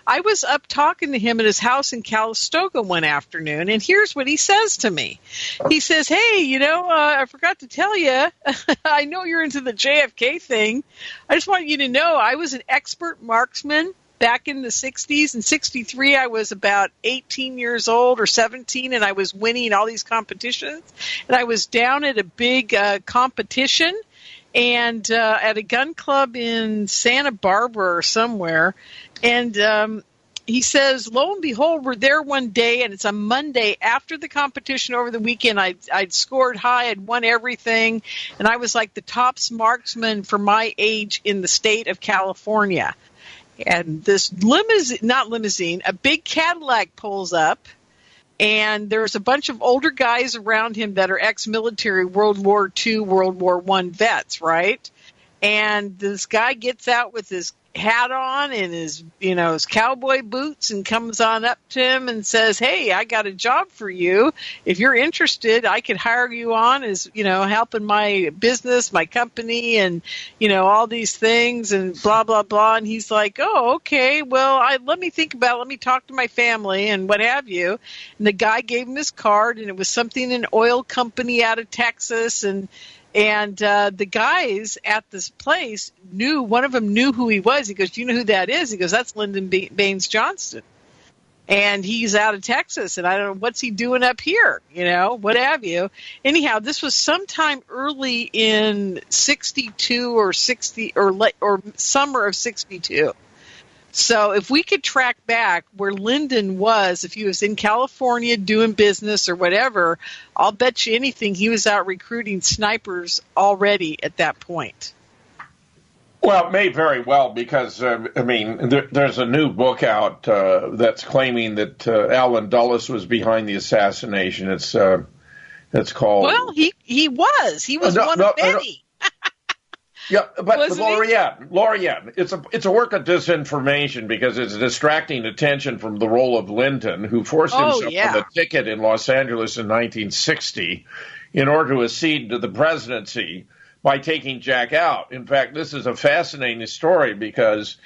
I was up talking to him at his house in Calistoga one afternoon, and here's what he says to me. He says, hey, I forgot to tell you, I know you're into the JFK thing. I just want you to know I was an expert marksman back in the 60s. In 63, I was about 18 years old or 17, and I was winning all these competitions. And I was down at a big competition and at a gun club in Santa Barbara or somewhere. And he says, lo and behold, we're there one day, and it's a Monday after the competition over the weekend. I'd scored high, I'd won everything, and I was like the top marksman for my age in the state of California. And this a big Cadillac pulls up, and there's a bunch of older guys around him that are ex-military World War II, World War I vets, And this guy gets out with his hat on and his cowboy boots and comes on up to him and says, hey, I got a job for you. If you're interested, I could hire you on as, helping my business, my company, and, all these things and blah, blah, blah. And he's like, oh, okay, well, let me think about it. Let me talk to my family and what have you. And the guy gave him his card, and it was something, an oil company out of Texas, and the guys at this place one of them knew who he was. He goes, do you know who that is? He goes, that's Lyndon Baines Johnston. And he's out of Texas, and I don't know, what's he doing up here, what have you. Anyhow, this was sometime early in 62 or 60 or summer of 62. So if we could track back where Lyndon was, if he was in California doing business or whatever, I'll bet you anything he was out recruiting snipers already at that point. Well, it may very well, because, there's a new book out that's claiming that Alan Dulles was behind the assassination. It's called... Well, he was. He was one of many. Yeah, but Lorien, it's a work of disinformation, because it's distracting attention from the role of Lyndon, who forced himself on the ticket in Los Angeles in 1960 in order to accede to the presidency by taking Jack out. In fact, this is a fascinating story, because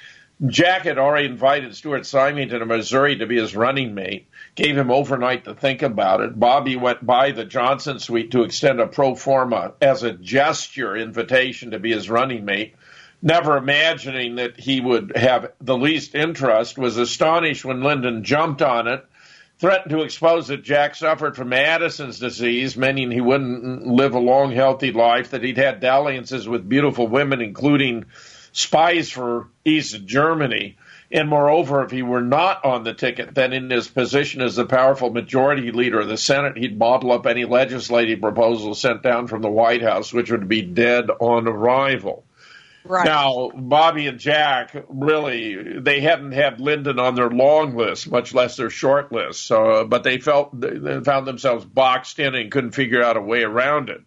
Jack had already invited Stuart Symington of Missouri to be his running mate, gave him overnight to think about it. Bobby went by the Johnson suite to extend a pro forma as a gesture invitation to be his running mate, never imagining that he would have the least interest, was astonished when Lyndon jumped on it, threatened to expose that Jack suffered from Addison's disease, meaning he wouldn't live a long, healthy life, that he'd had dalliances with beautiful women, including spies for East Germany. And moreover, if he were not on the ticket, then in his position as the powerful majority leader of the Senate, he'd bottle up any legislative proposal sent down from the White House, which would be dead on arrival. Right. Now, Bobby and Jack, really, they hadn't had Lyndon on their long list, much less their short list. But they found themselves boxed in and couldn't figure out a way around it.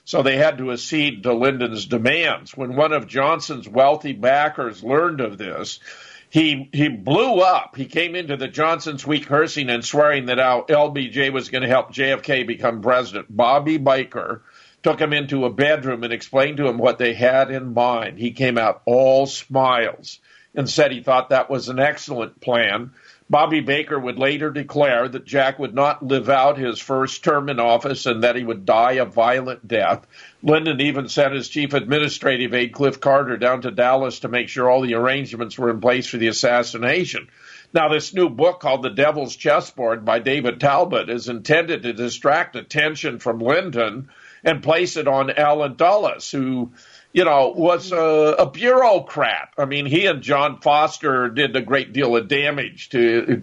So they had to accede to Lyndon's demands. When one of Johnson's wealthy backers learned of this, he blew up. He came into the Johnson suite cursing and swearing that LBJ was going to help JFK become president. Bobby Baker took him into a bedroom and explained to him what they had in mind. He came out all smiles and said he thought that was an excellent plan. Bobby Baker would later declare that Jack would not live out his first term in office and that he would die a violent death. Lyndon even sent his chief administrative aide, Cliff Carter, down to Dallas to make sure all the arrangements were in place for the assassination. Now, this new book called The Devil's Chessboard by David Talbot is intended to distract attention from Lyndon and place it on Alan Dulles, who, was a bureaucrat. I mean, he and John Foster did a great deal of damage to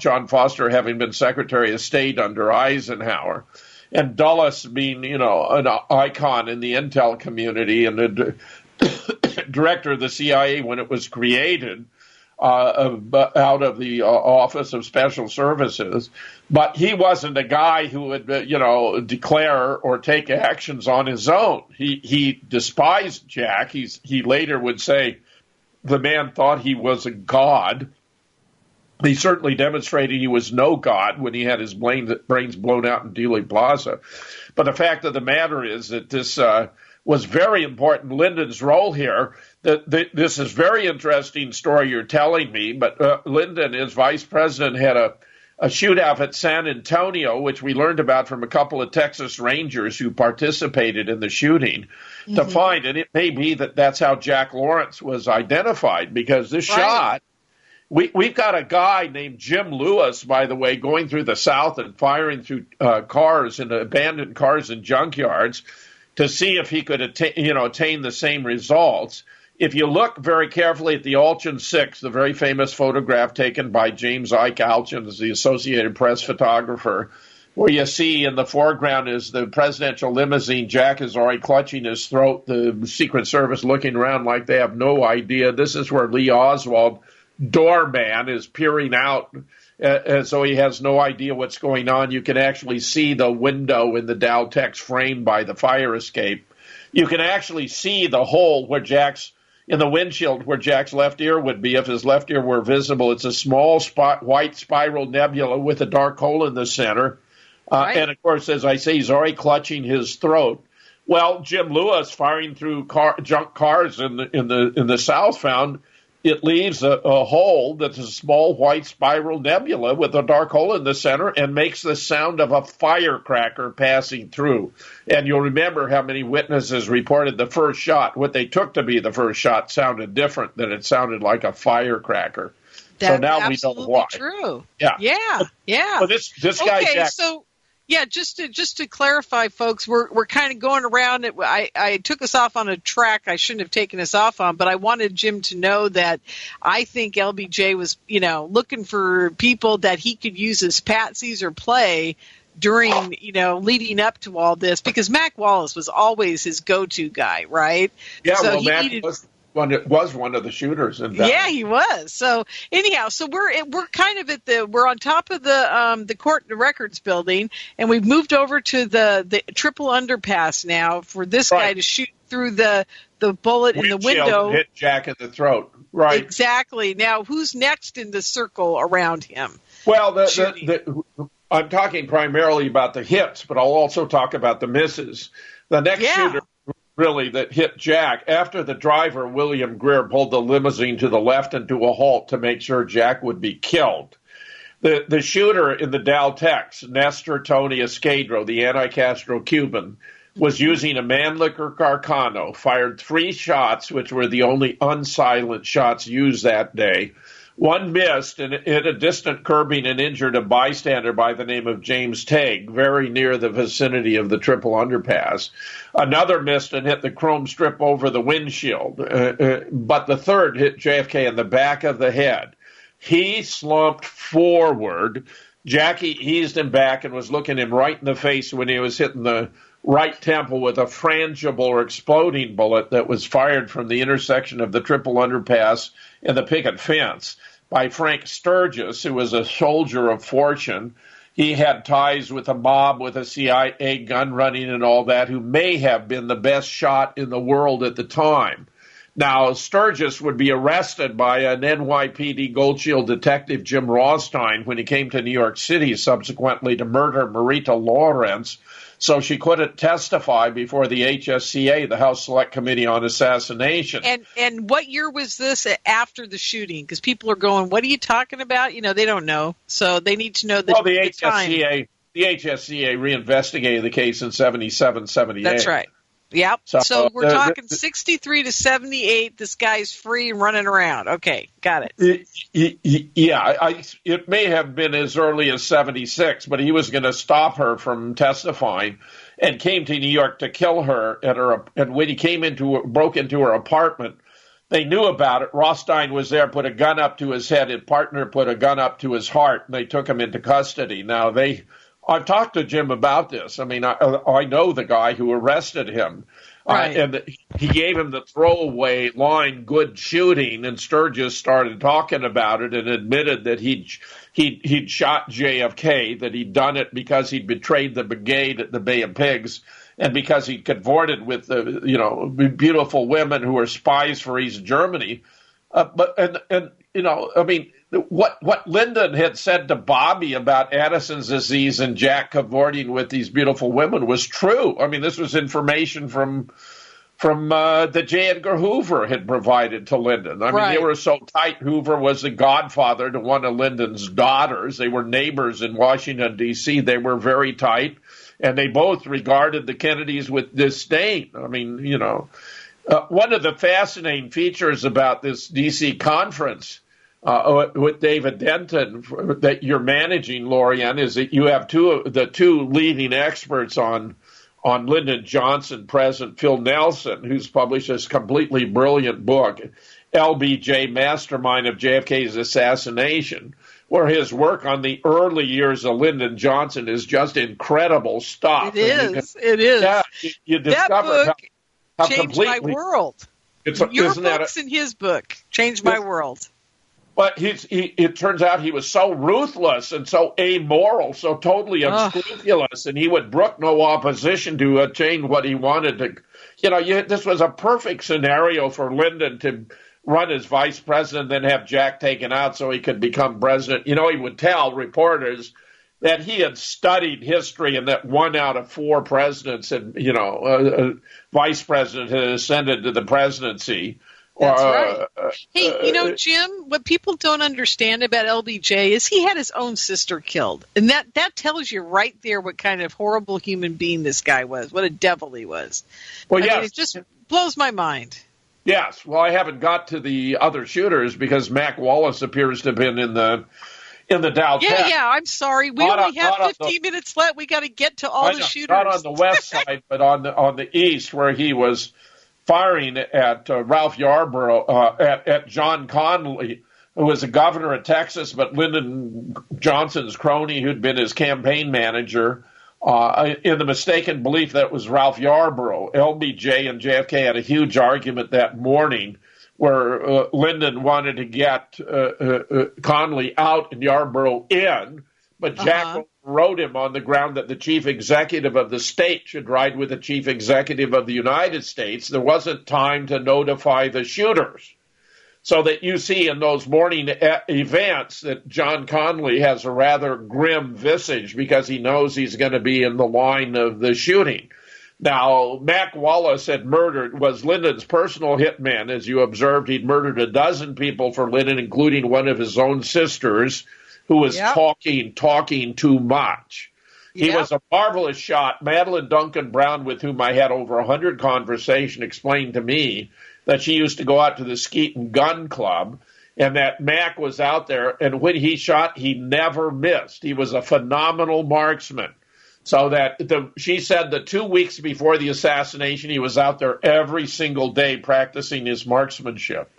John Foster having been Secretary of State under Eisenhower. and Dulles being, an icon in the intel community and the director of the CIA when it was created out of the Office of Special Services. But he wasn't a guy who would, declare or take actions on his own. He despised Jack. He later would say the man thought he was a god. He certainly demonstrated he was no god when he had his brains blown out in Dealey Plaza. But the fact of the matter is that this was very important, Lyndon's role here. This is very interesting story you're telling me, but Lyndon, as vice president, had a shootout at San Antonio, which we learned about from a couple of Texas Rangers who participated in the shooting, to find, and it may be that that's how Jack Lawrence was identified, because this shot, we've got a guy named Jim Lewis, by the way, going through the South and firing through cars and abandoned cars and junkyards to see if he could attain the same results. If you look very carefully at the Alchin 6, the very famous photograph taken by James Ike Alchin, the Associated Press photographer, where you see in the foreground is the presidential limousine. Jack is already clutching his throat, the Secret Service looking around like they have no idea. This is where Lee Oswald, doorman, is peering out as though he has no idea what's going on. You can actually see the window in the Dowtex framed by the fire escape. You can actually see the hole where in the windshield where Jack's left ear would be if his left ear were visible. It's a small white spiral nebula with a dark hole in the center. And, of course, as I say, he's already clutching his throat. Well, Jim Lewis, firing through junk cars in the South, found it leaves a hole that's a small white spiral nebula with a dark hole in the center and makes the sound of a firecracker passing through. And you'll remember how many witnesses reported the first shot. What they took to be the first shot sounded different, than it sounded like a firecracker. That's so now we know why. True. Yeah. Well, this guy, Jack. So yeah, just to clarify, folks, we're kind of going around. I took us off on a track I shouldn't have taken us off on, but I wanted Jim to know that I think LBJ was, looking for people that he could use as patsies or play during, leading up to all this, because Mac Wallace was always his go-to guy, right? Yeah, so Mac was one of the shooters. Yeah, he was. So anyhow, we're kind of we're on top of the court records building, and we've moved over to the triple underpass now for this guy to shoot through the bullet in the window. And hit Jack in the throat. Right. Exactly. Now, who's next in the circle around him? Well, I'm talking primarily about the hits, but I'll also talk about the misses. The next shooter really that hit Jack, after the driver, William Greer, pulled the limousine to the left and to a halt to make sure Jack would be killed. The shooter in the Dowtex, Nestor Tony Escadro, the anti-Castro Cuban, was using a Mannlicher Carcano, fired 3 shots, which were the only unsilenced shots used that day. One missed and hit a distant curbing and injured a bystander by the name of James Tague, very near the vicinity of the triple underpass. Another missed and hit the chrome strip over the windshield, but the third hit JFK in the back of the head. He slumped forward. Jackie eased him back and was looking him right in the face when he was hitting the right temple with a frangible or exploding bullet that was fired from the intersection of the triple underpass and the picket fence by Frank Sturgis, who was a soldier of fortune. He had ties with a mob with a CIA gun running and all that, who may have been the best shot in the world at the time. Now, Sturgis would be arrested by an NYPD Gold Shield detective, Jim Rothstein, when he came to New York City subsequently to murder Marita Lawrence, so she couldn't testify before the HSCA, the House Select Committee on Assassination. And what year was this after the shooting? Because people are going, what are you talking about? They don't know. So they need to know the HSCA, the HSCA reinvestigated the case in 77, 78. That's right. Yep. So we're talking 63 to 78. This guy's free and running around. Okay, got it. Yeah, it may have been as early as 76, but he was going to stop her from testifying and came to New York to kill her and when he broke into her apartment, they knew about it. Rothstein was there, put a gun up to his head. His partner put a gun up to his heart, and they took him into custody. Now, they I've talked to Jim about this. I mean, I know the guy who arrested him. Right. And he gave him the throwaway line, "good shooting," and Sturgis started talking about it and admitted that he'd shot JFK, that he'd done it because he'd betrayed the brigade at the Bay of Pigs, and because he cavorted with the beautiful women who were spies for East Germany. What Lyndon had said to Bobby about Addison's disease and Jack cavorting with these beautiful women was true. I mean, this was information from that J. Edgar Hoover had provided to Lyndon. I mean, they were so tight. Hoover was the godfather to one of Lyndon's daughters. They were neighbors in Washington, D.C. They were very tight, and they both regarded the Kennedys with disdain. I mean, one of the fascinating features about this D.C. conference with David Denton that you're managing, Lorien, is that you have the two leading experts on Lyndon Johnson, President Phil Nelson, who's published this completely brilliant book, LBJ, Mastermind of JFK's Assassination, where his work on the early years of Lyndon Johnson is just incredible stuff. It is. Yeah, you discover that book how changed my world. Your books and his book changed my world. But it turns out he was so ruthless and so amoral, so totally unscrupulous, and he would brook no opposition to attain what he wanted to. This was a perfect scenario for Lyndon to run as vice president, then have Jack taken out so he could become president. He would tell reporters that he had studied history and that 1 out of 4 presidents and, a vice president had ascended to the presidency. That's right. Hey, Jim, what people don't understand about LBJ is he had his own sister killed. And that tells you right there what kind of horrible human being this guy was, what a devil he was. Well, I mean, it just blows my mind. Yes. Well, I haven't got to the other shooters because Mac Wallace appears to have been in the Dow Tech. Yeah, I'm sorry. We only have 15 minutes left. We got to get to all the shooters. Not on the west side, but on the east, where he was firing at Ralph Yarborough, at John Connally, who was the governor of Texas, but Lyndon Johnson's crony, who'd been his campaign manager, in the mistaken belief that it was Ralph Yarborough. LBJ and JFK had a huge argument that morning where Lyndon wanted to get Connally out and Yarborough in, but Jack wrote him on the ground that the chief executive of the state should ride with the chief executive of the United States. There wasn't time to notify the shooters. So that you see in those morning events that John Connally has a rather grim visage because he knows he's going to be in the line of the shooting. Now, Mac Wallace was Lyndon's personal hitman. As you observed, he'd murdered a dozen people for Lyndon, including one of his own sisters, who was talking too much. He was a marvelous shot. Madeline Duncan Brown, with whom I had over 100 conversations, explained to me that she used to go out to the Skeeton Gun Club and that Mac was out there, and when he shot, he never missed. He was a phenomenal marksman. So that she said that 2 weeks before the assassination, he was out there every single day practicing his marksmanship.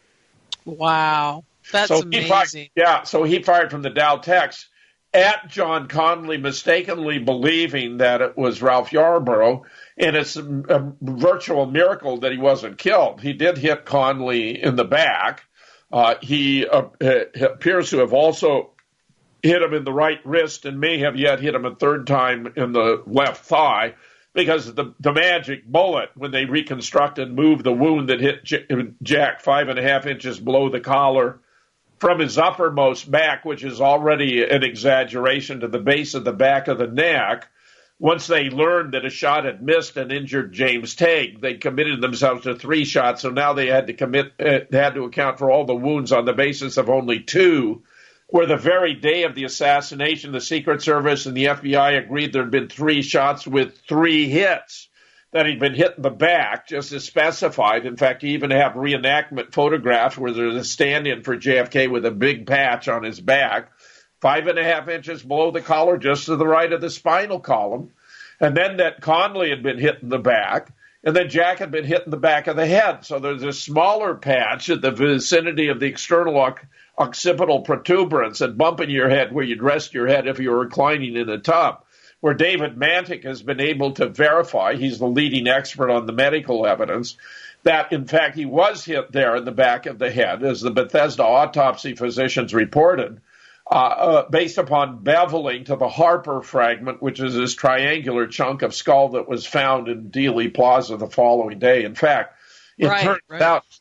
Wow. That's amazing. So he fired from the Dow Techs at John Connally, mistakenly believing that it was Ralph Yarborough, and it's a virtual miracle that he wasn't killed. He did hit Connally in the back. He appears to have also hit him in the right wrist and may have yet hit him a third time in the left thigh, because the magic bullet, when they reconstructed and moved the wound that hit Jack 5.5 inches below the collar from his uppermost back, which is already an exaggeration, to the base of the back of the neck. Once they learned that a shot had missed and injured James Tague, they committed themselves to 3 shots. So now they had to account for all the wounds on the basis of only 2. Where the very day of the assassination, the Secret Service and the FBI agreed there had been 3 shots with 3 hits, that he'd been hit in the back, just as specified. In fact, you even have reenactment photographs where there's a stand-in for JFK with a big patch on his back, 5.5 inches below the collar, just to the right of the spinal column. And then that Connally had been hit in the back, and then Jack had been hit in the back of the head. So there's a smaller patch at the vicinity of the external occipital protuberance and bump in your head where you'd rest your head if you were reclining in a tub. where David Mantic has been able to verify, he's the leading expert on the medical evidence, that in fact he was hit there in the back of the head, as the Bethesda autopsy physicians reported, based upon beveling to the Harper fragment, which is this triangular chunk of skull that was found in Dealey Plaza the following day. In fact, it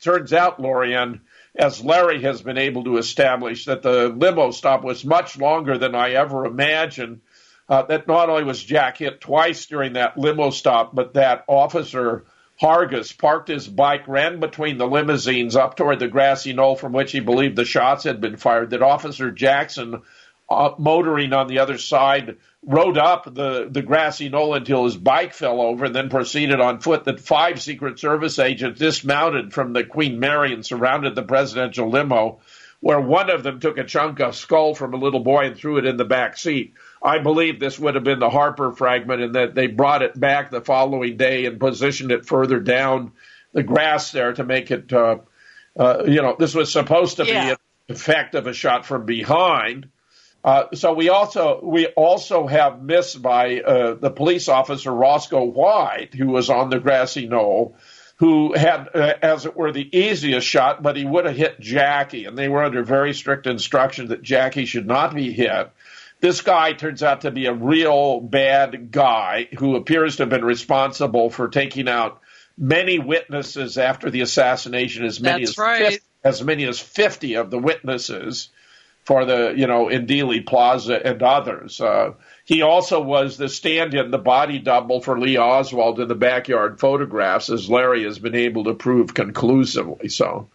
turns out, Lorien, as Larry has been able to establish, that the limo stop was much longer than I ever imagined. That not only was Jack hit twice during that limo stop, but that Officer Hargis parked his bike, ran between the limousines up toward the grassy knoll from which he believed the shots had been fired, that Officer Jackson, motoring on the other side, rode up the grassy knoll until his bike fell over and then proceeded on foot, that 5 Secret Service agents dismounted from the Queen Mary and surrounded the presidential limo, where one of them took a chunk of skull from a little boy and threw it in the back seat. I believe this would have been the Harper fragment, and that they brought it back the following day and positioned it further down the grass there to make it, this was supposed to be an effect of a shot from behind. So we also have missed by the police officer Roscoe White, who was on the grassy knoll, who had, as it were, the easiest shot, but he would have hit Jackie, and they were under very strict instructions that Jackie should not be hit. This guy turns out to be a real bad guy who appears to have been responsible for taking out many witnesses after the assassination, as many as 50 of the witnesses for the, in Dealey Plaza and others. He also was the stand-in, the body double for Lee Oswald in the backyard photographs, as Larry has been able to prove conclusively. So,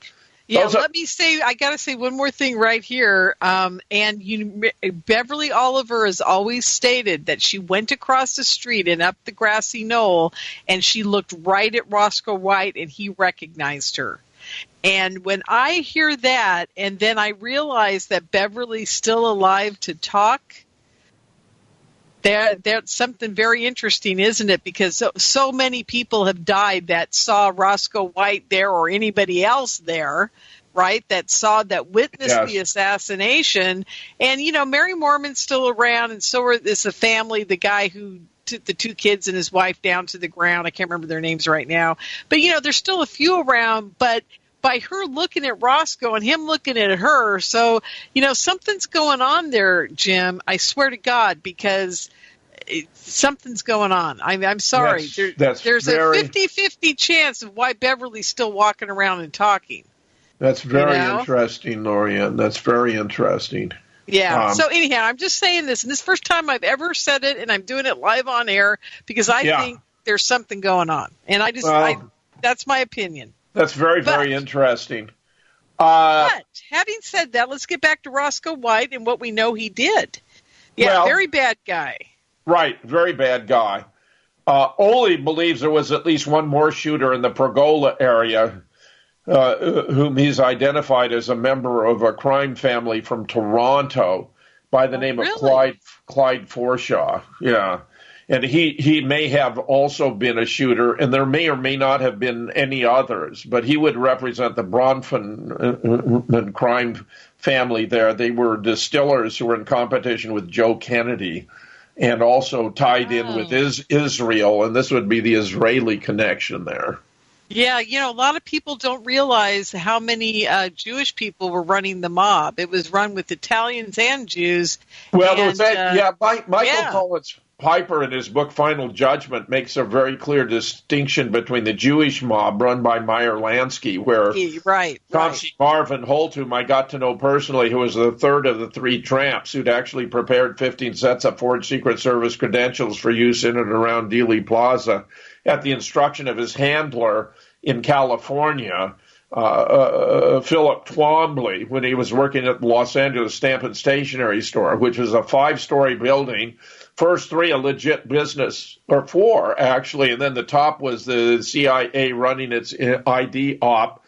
yeah, I got to say one more thing right here. Beverly Oliver has always stated that she went across the street and up the grassy knoll, and she looked right at Roscoe White, and he recognized her. And when I hear that, and then I realize that Beverly's still alive to talk, that's something very interesting, isn't it? Because so many people have died that saw Roscoe White there, or anybody else there, right, that witnessed the assassination. And, Mary Mormon's still around, and so is the family, the guy who took the 2 kids and his wife down to the ground. I can't remember their names right now. But, there's still a few around, but by her looking at Roscoe and him looking at her, so, something's going on there, Jim. I swear to God, because something's going on. I'm sorry. There's a 50-50 chance of why Beverly's still walking around and talking. That's very interesting, Lorien. That's very interesting. Yeah. So anyhow, I'm just saying this, and this is the first time I've ever said it, and I'm doing it live on air because I think there's something going on, and that's my opinion. That's very interesting. But having said that, let's get back to Roscoe White and what we know he did. Yeah, very bad guy. Right, very bad guy. Ole believes there was at least one more shooter in the Pergola area, whom he's identified as a member of a crime family from Toronto by the name of Clyde Forshaw. Yeah. And he may have also been a shooter, and there may or may not have been any others, but he would represent the Bronfman crime family there. They were distillers who were in competition with Joe Kennedy and also tied in with Israel, and this would be the Israeli connection there. Yeah, a lot of people don't realize how many Jewish people were running the mob. It was run with Italians and Jews. Well, Michael Collins Piper, in his book Final Judgment, makes a very clear distinction between the Jewish mob run by Meyer Lansky, where Chauncey Marvin Holt, whom I got to know personally, who was the third of the 3 tramps who'd actually prepared 15 sets of forged Secret Service credentials for use in and around Dealey Plaza at the instruction of his handler in California, Philip Twombly, when he was working at the Los Angeles Stamp and Stationery Store, which was a 5-story building. First 3 a legit business, or 4 actually, and then the top was the CIA running its ID op,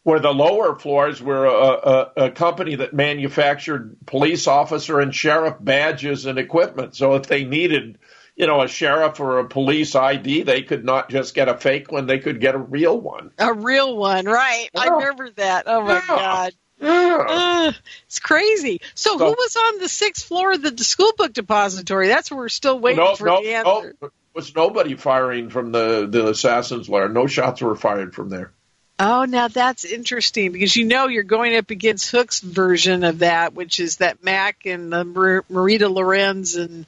where the lower floors were a company that manufactured police officer and sheriff badges and equipment. So if they needed, a sheriff or a police ID, they could not just get a fake one, they could get a real one. A real one, right. I remember that. Oh, my God. Yeah. It's crazy. So who was on the 6th floor of the school book depository? That's where we're still waiting for the answer. No, was nobody firing from the assassin's lair. No shots were fired from there. Oh, now that's interesting because you're going up against Hook's version of that, which is that Mac and Marita Lorenz and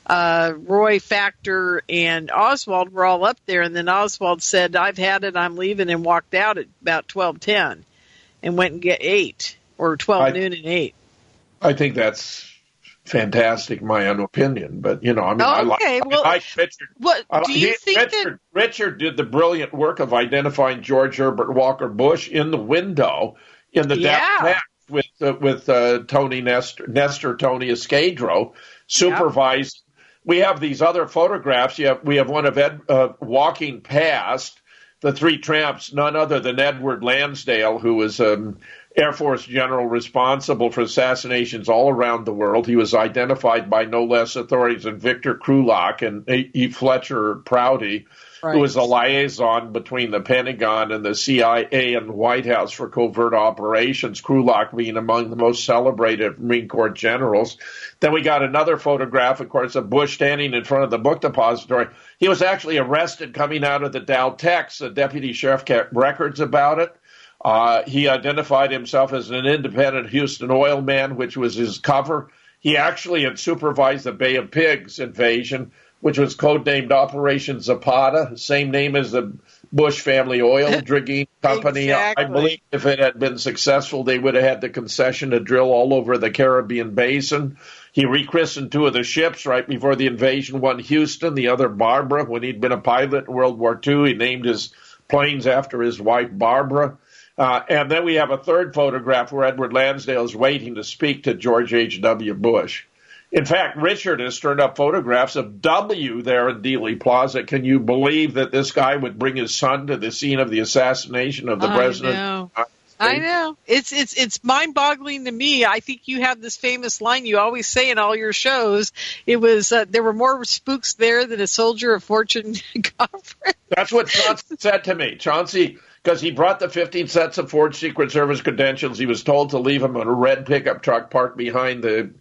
Roy Factor and Oswald were all up there, and then Oswald said, "I've had it, I'm leaving," and walked out at about 12:10 and went and get 8 or 12 noon and 8. I think that's fantastic, my own opinion, but I like Richard. Richard did the brilliant work of identifying George Herbert Walker Bush in the window in the depth with Tony Nestor Tony Escadro supervised. We have these other photographs. We have one of Ed walking past the 3 tramps, none other than Edward Lansdale, who was Air Force general responsible for assassinations all around the world. He was identified by no less authorities than Victor Krulak and E. Fletcher Prouty, who was a liaison between the Pentagon and the CIA and the White House for covert operations, Krulak being among the most celebrated Marine Corps generals. Then we got another photograph, of course, of Bush standing in front of the book depository. He was actually arrested coming out of the Dow Tex. The deputy sheriff kept records about it. He identified himself as an independent Houston oil man, which was his cover. He actually had supervised the Bay of Pigs invasion, which was codenamed Operation Zapata, same name as the Bush family oil drilling company. Exactly. I believe if it had been successful, they would have had the concession to drill all over the Caribbean basin. He rechristened 2 of the ships right before the invasion, one Houston, the other Barbara. When he'd been a pilot in World War II, he named his planes after his wife, Barbara. And then we have a third photograph where Edward Lansdale is waiting to speak to George H.W. Bush. In fact, Richard has turned up photographs of W there in Dealey Plaza. Can you believe that this guy would bring his son to the scene of the assassination of the president? I know. It's mind-boggling to me. I think you have this famous line you always say in all your shows. It was, there were more spooks there than a soldier of fortune conference. That's what Chauncey said to me. Chauncey, because he brought the 15 sets of forged Secret Service credentials. He was told to leave them in a red pickup truck parked behind the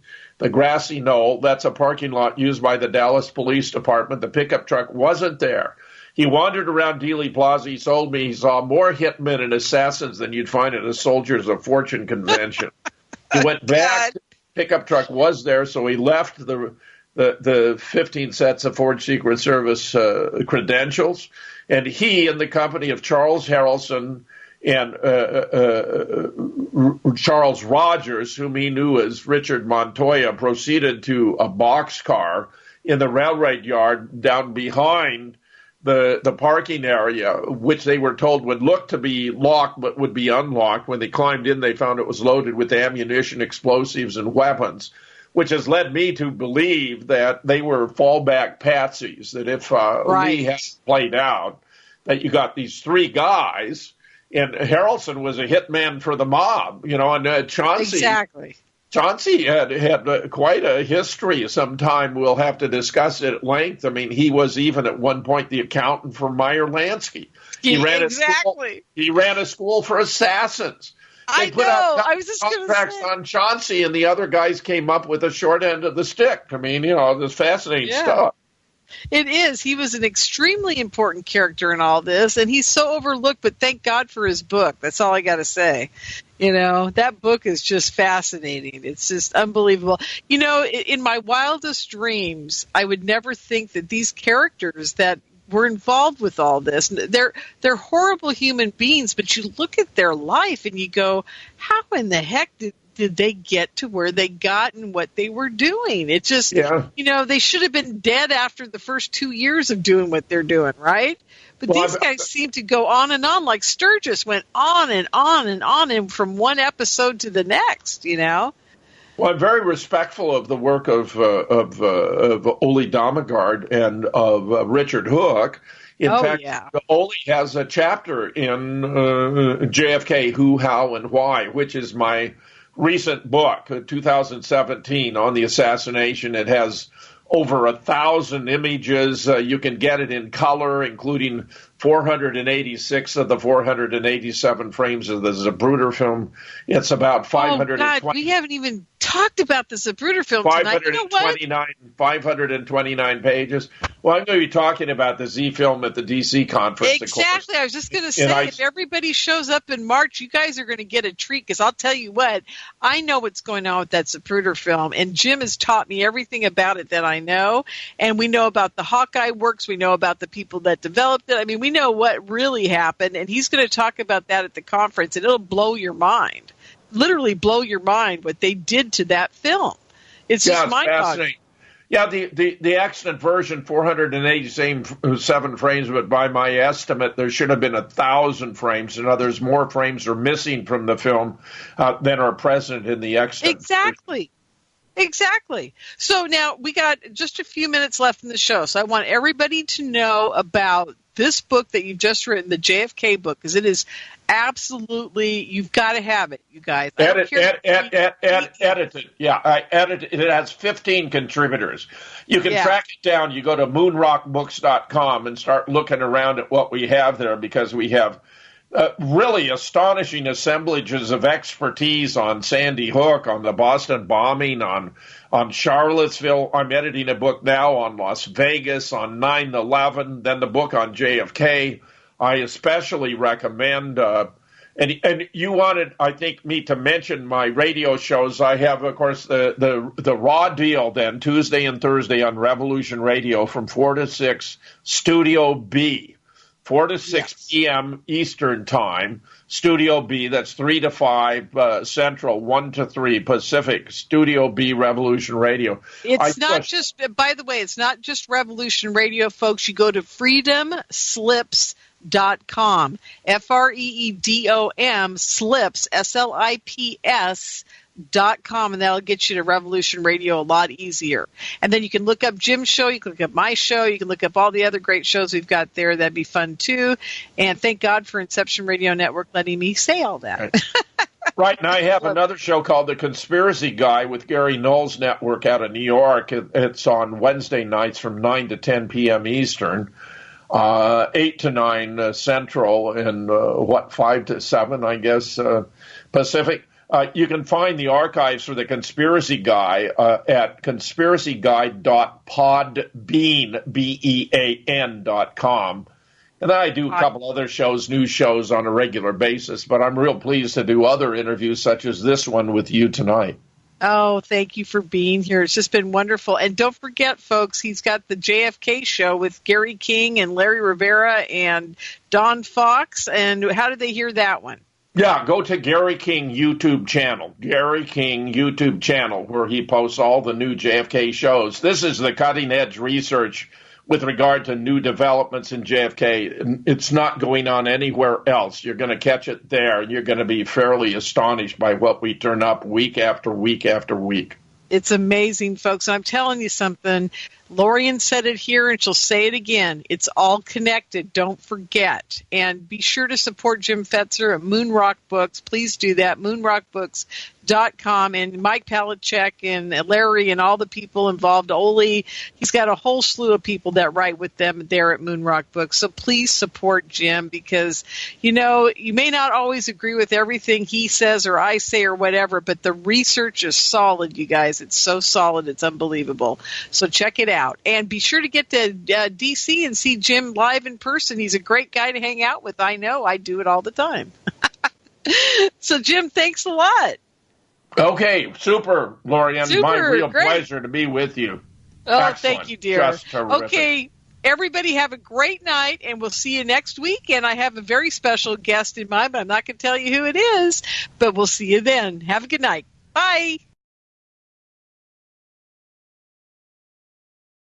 grassy knoll. That's a parking lot used by the Dallas Police Department. The pickup truck wasn't there. He wandered around Dealey Plaza. He told me he saw more hitmen and assassins than you'd find at a Soldiers of Fortune convention. He went back. The pickup truck was there, so he left the 15 sets of forged Secret Service credentials. And he, in the company of Charles Harrelson and Charles Rogers, whom he knew as Richard Montoya, proceeded to a boxcar in the railroad yard down behind the parking area, which they were told would look to be locked but would be unlocked. When they climbed in, they found it was loaded with ammunition, explosives, and weapons, which has led me to believe that they were fallback patsies, that if Lee had played out, that you got these 3 guys, and Harrelson was a hitman for the mob, and Chauncey. Exactly. Chauncey had quite a history. Sometime we'll have to discuss it at length. I mean, he was even at one point the accountant for Meyer Lansky. He ran a school for assassins. They put out I was just contracts on Chauncey, and the other guys came up with a short end of the stick. I mean, this fascinating stuff. It is. He was an extremely important character in all this, and he's so overlooked, but thank God for his book. That's all I got to say. That book is just fascinating. It's just unbelievable. In my wildest dreams, I would never think that these characters that were involved with all this, they're horrible human beings, but you look at their life and you go, how in the heck did they get to where they got and what they were doing? It just, they should have been dead after the first 2 years of doing what they're doing, right? But these guys seem to go on and on, like Sturgis went on and on and on, and from one episode to the next, Well, I'm very respectful of the work of Ole Damagard and of Richard Hook. In fact, Ole has a chapter in JFK, Who, How, and Why, which is my recent book, 2017, on the assassination. It has over 1,000 images. You can get it in color, including 486 of the 487 frames of the Zapruder film. It's about 520. Oh, God, we haven't even talked about the Zapruder film tonight. You know what? 529 pages. Well, I'm going to be talking about the Z film at the D.C. conference. Exactly. I was just going to say, if everybody shows up in March, you guys are going to get a treat, because I'll tell you what, I know what's going on with that Zapruder film, and Jim has taught me everything about it that I know, and we know about the Hawkeye works, we know about the people that developed it. I mean, we know what really happened, and he's going to talk about that at the conference, and it'll blow your mind. Literally blow your mind what they did to that film. It's just mind-boggling. Yeah, the excellent version, 487 frames, but by my estimate, there should have been 1,000 frames. In others, more frames are missing from the film than are present in the extant. Exactly. So now we got just a few minutes left in the show, so I want everybody to know about this book that you've just written, the JFK book, because it is absolutely, you've got to have it, you guys. Edited. Yeah, I edited it. It has 15 contributors. You can track it down. You go to moonrockbooks.com and start looking around at what we have there, because we have really astonishing assemblages of expertise on Sandy Hook, on the Boston bombing, on Charlottesville. I'm editing a book now on Las Vegas, on 9/11, then the book on JFK. I especially recommend, and you wanted, I think, me to mention my radio shows. I have, of course, the Raw Deal then, Tuesday and Thursday on Revolution Radio from 4 to 6, Studio B. 4 to 6 p.m. Eastern Time, Studio B, that's 3 to 5 Central, 1 to 3 Pacific, Studio B, Revolution Radio. It's not just, by the way, it's not just Revolution Radio, folks. You go to freedomslips.com, FREEDOM, slips, SLIPS.com, and that'll get you to Revolution Radio a lot easier. And then you can look up Jim's show, you can look up my show, you can look up all the other great shows we've got there. That'd be fun too. And thank God for Inception Radio Network letting me say all that. Right, and I have another show called The Conspiracy Guy with Gary Knowles Network out of New York. It's on Wednesday nights from 9 to 10 p.m. Eastern, 8 to 9 Central, and 5 to 7, I guess, Pacific. You can find the archives for The Conspiracy Guy at conspiracyguy.podbean.com. And then I do a couple other shows, news shows on a regular basis, but I'm real pleased to do other interviews such as this one with you tonight. Oh, thank you for being here. It's just been wonderful. And don't forget, folks, he's got the JFK show with Gary King and Larry Rivera and Don Fox. And how did they hear that one? Yeah, go to Gary King YouTube channel, where he posts all the new JFK shows. This is the cutting-edge research with regard to new developments in JFK. It's not going on anywhere else. You're going to catch it there. You're going to be fairly astonished by what we turn up week after week after week. It's amazing, folks. I'm telling you something. Lorien said it here, and she'll say it again. It's all connected. Don't forget. And be sure to support Jim Fetzer at Moonrock Books. Please do that, moonrockbooks.com. And Mike Palachek and Larry and all the people involved, Oli, he's got a whole slew of people that write with them there at Moonrock Books. So please support Jim, because, you know, you may not always agree with everything he says or I say or whatever, but the research is solid, you guys. It's so solid. It's unbelievable. So check it out. And be sure to get to D.C. and see Jim live in person. He's a great guy to hang out with. I know. I do it all the time. So, Jim, thanks a lot. Okay, super, Lorien. My real pleasure to be with you. Oh, excellent. Thank you, dear. Just terrific. Okay, everybody have a great night, and we'll see you next week. And I have a very special guest in mind, but I'm not going to tell you who it is. But we'll see you then. Have a good night. Bye.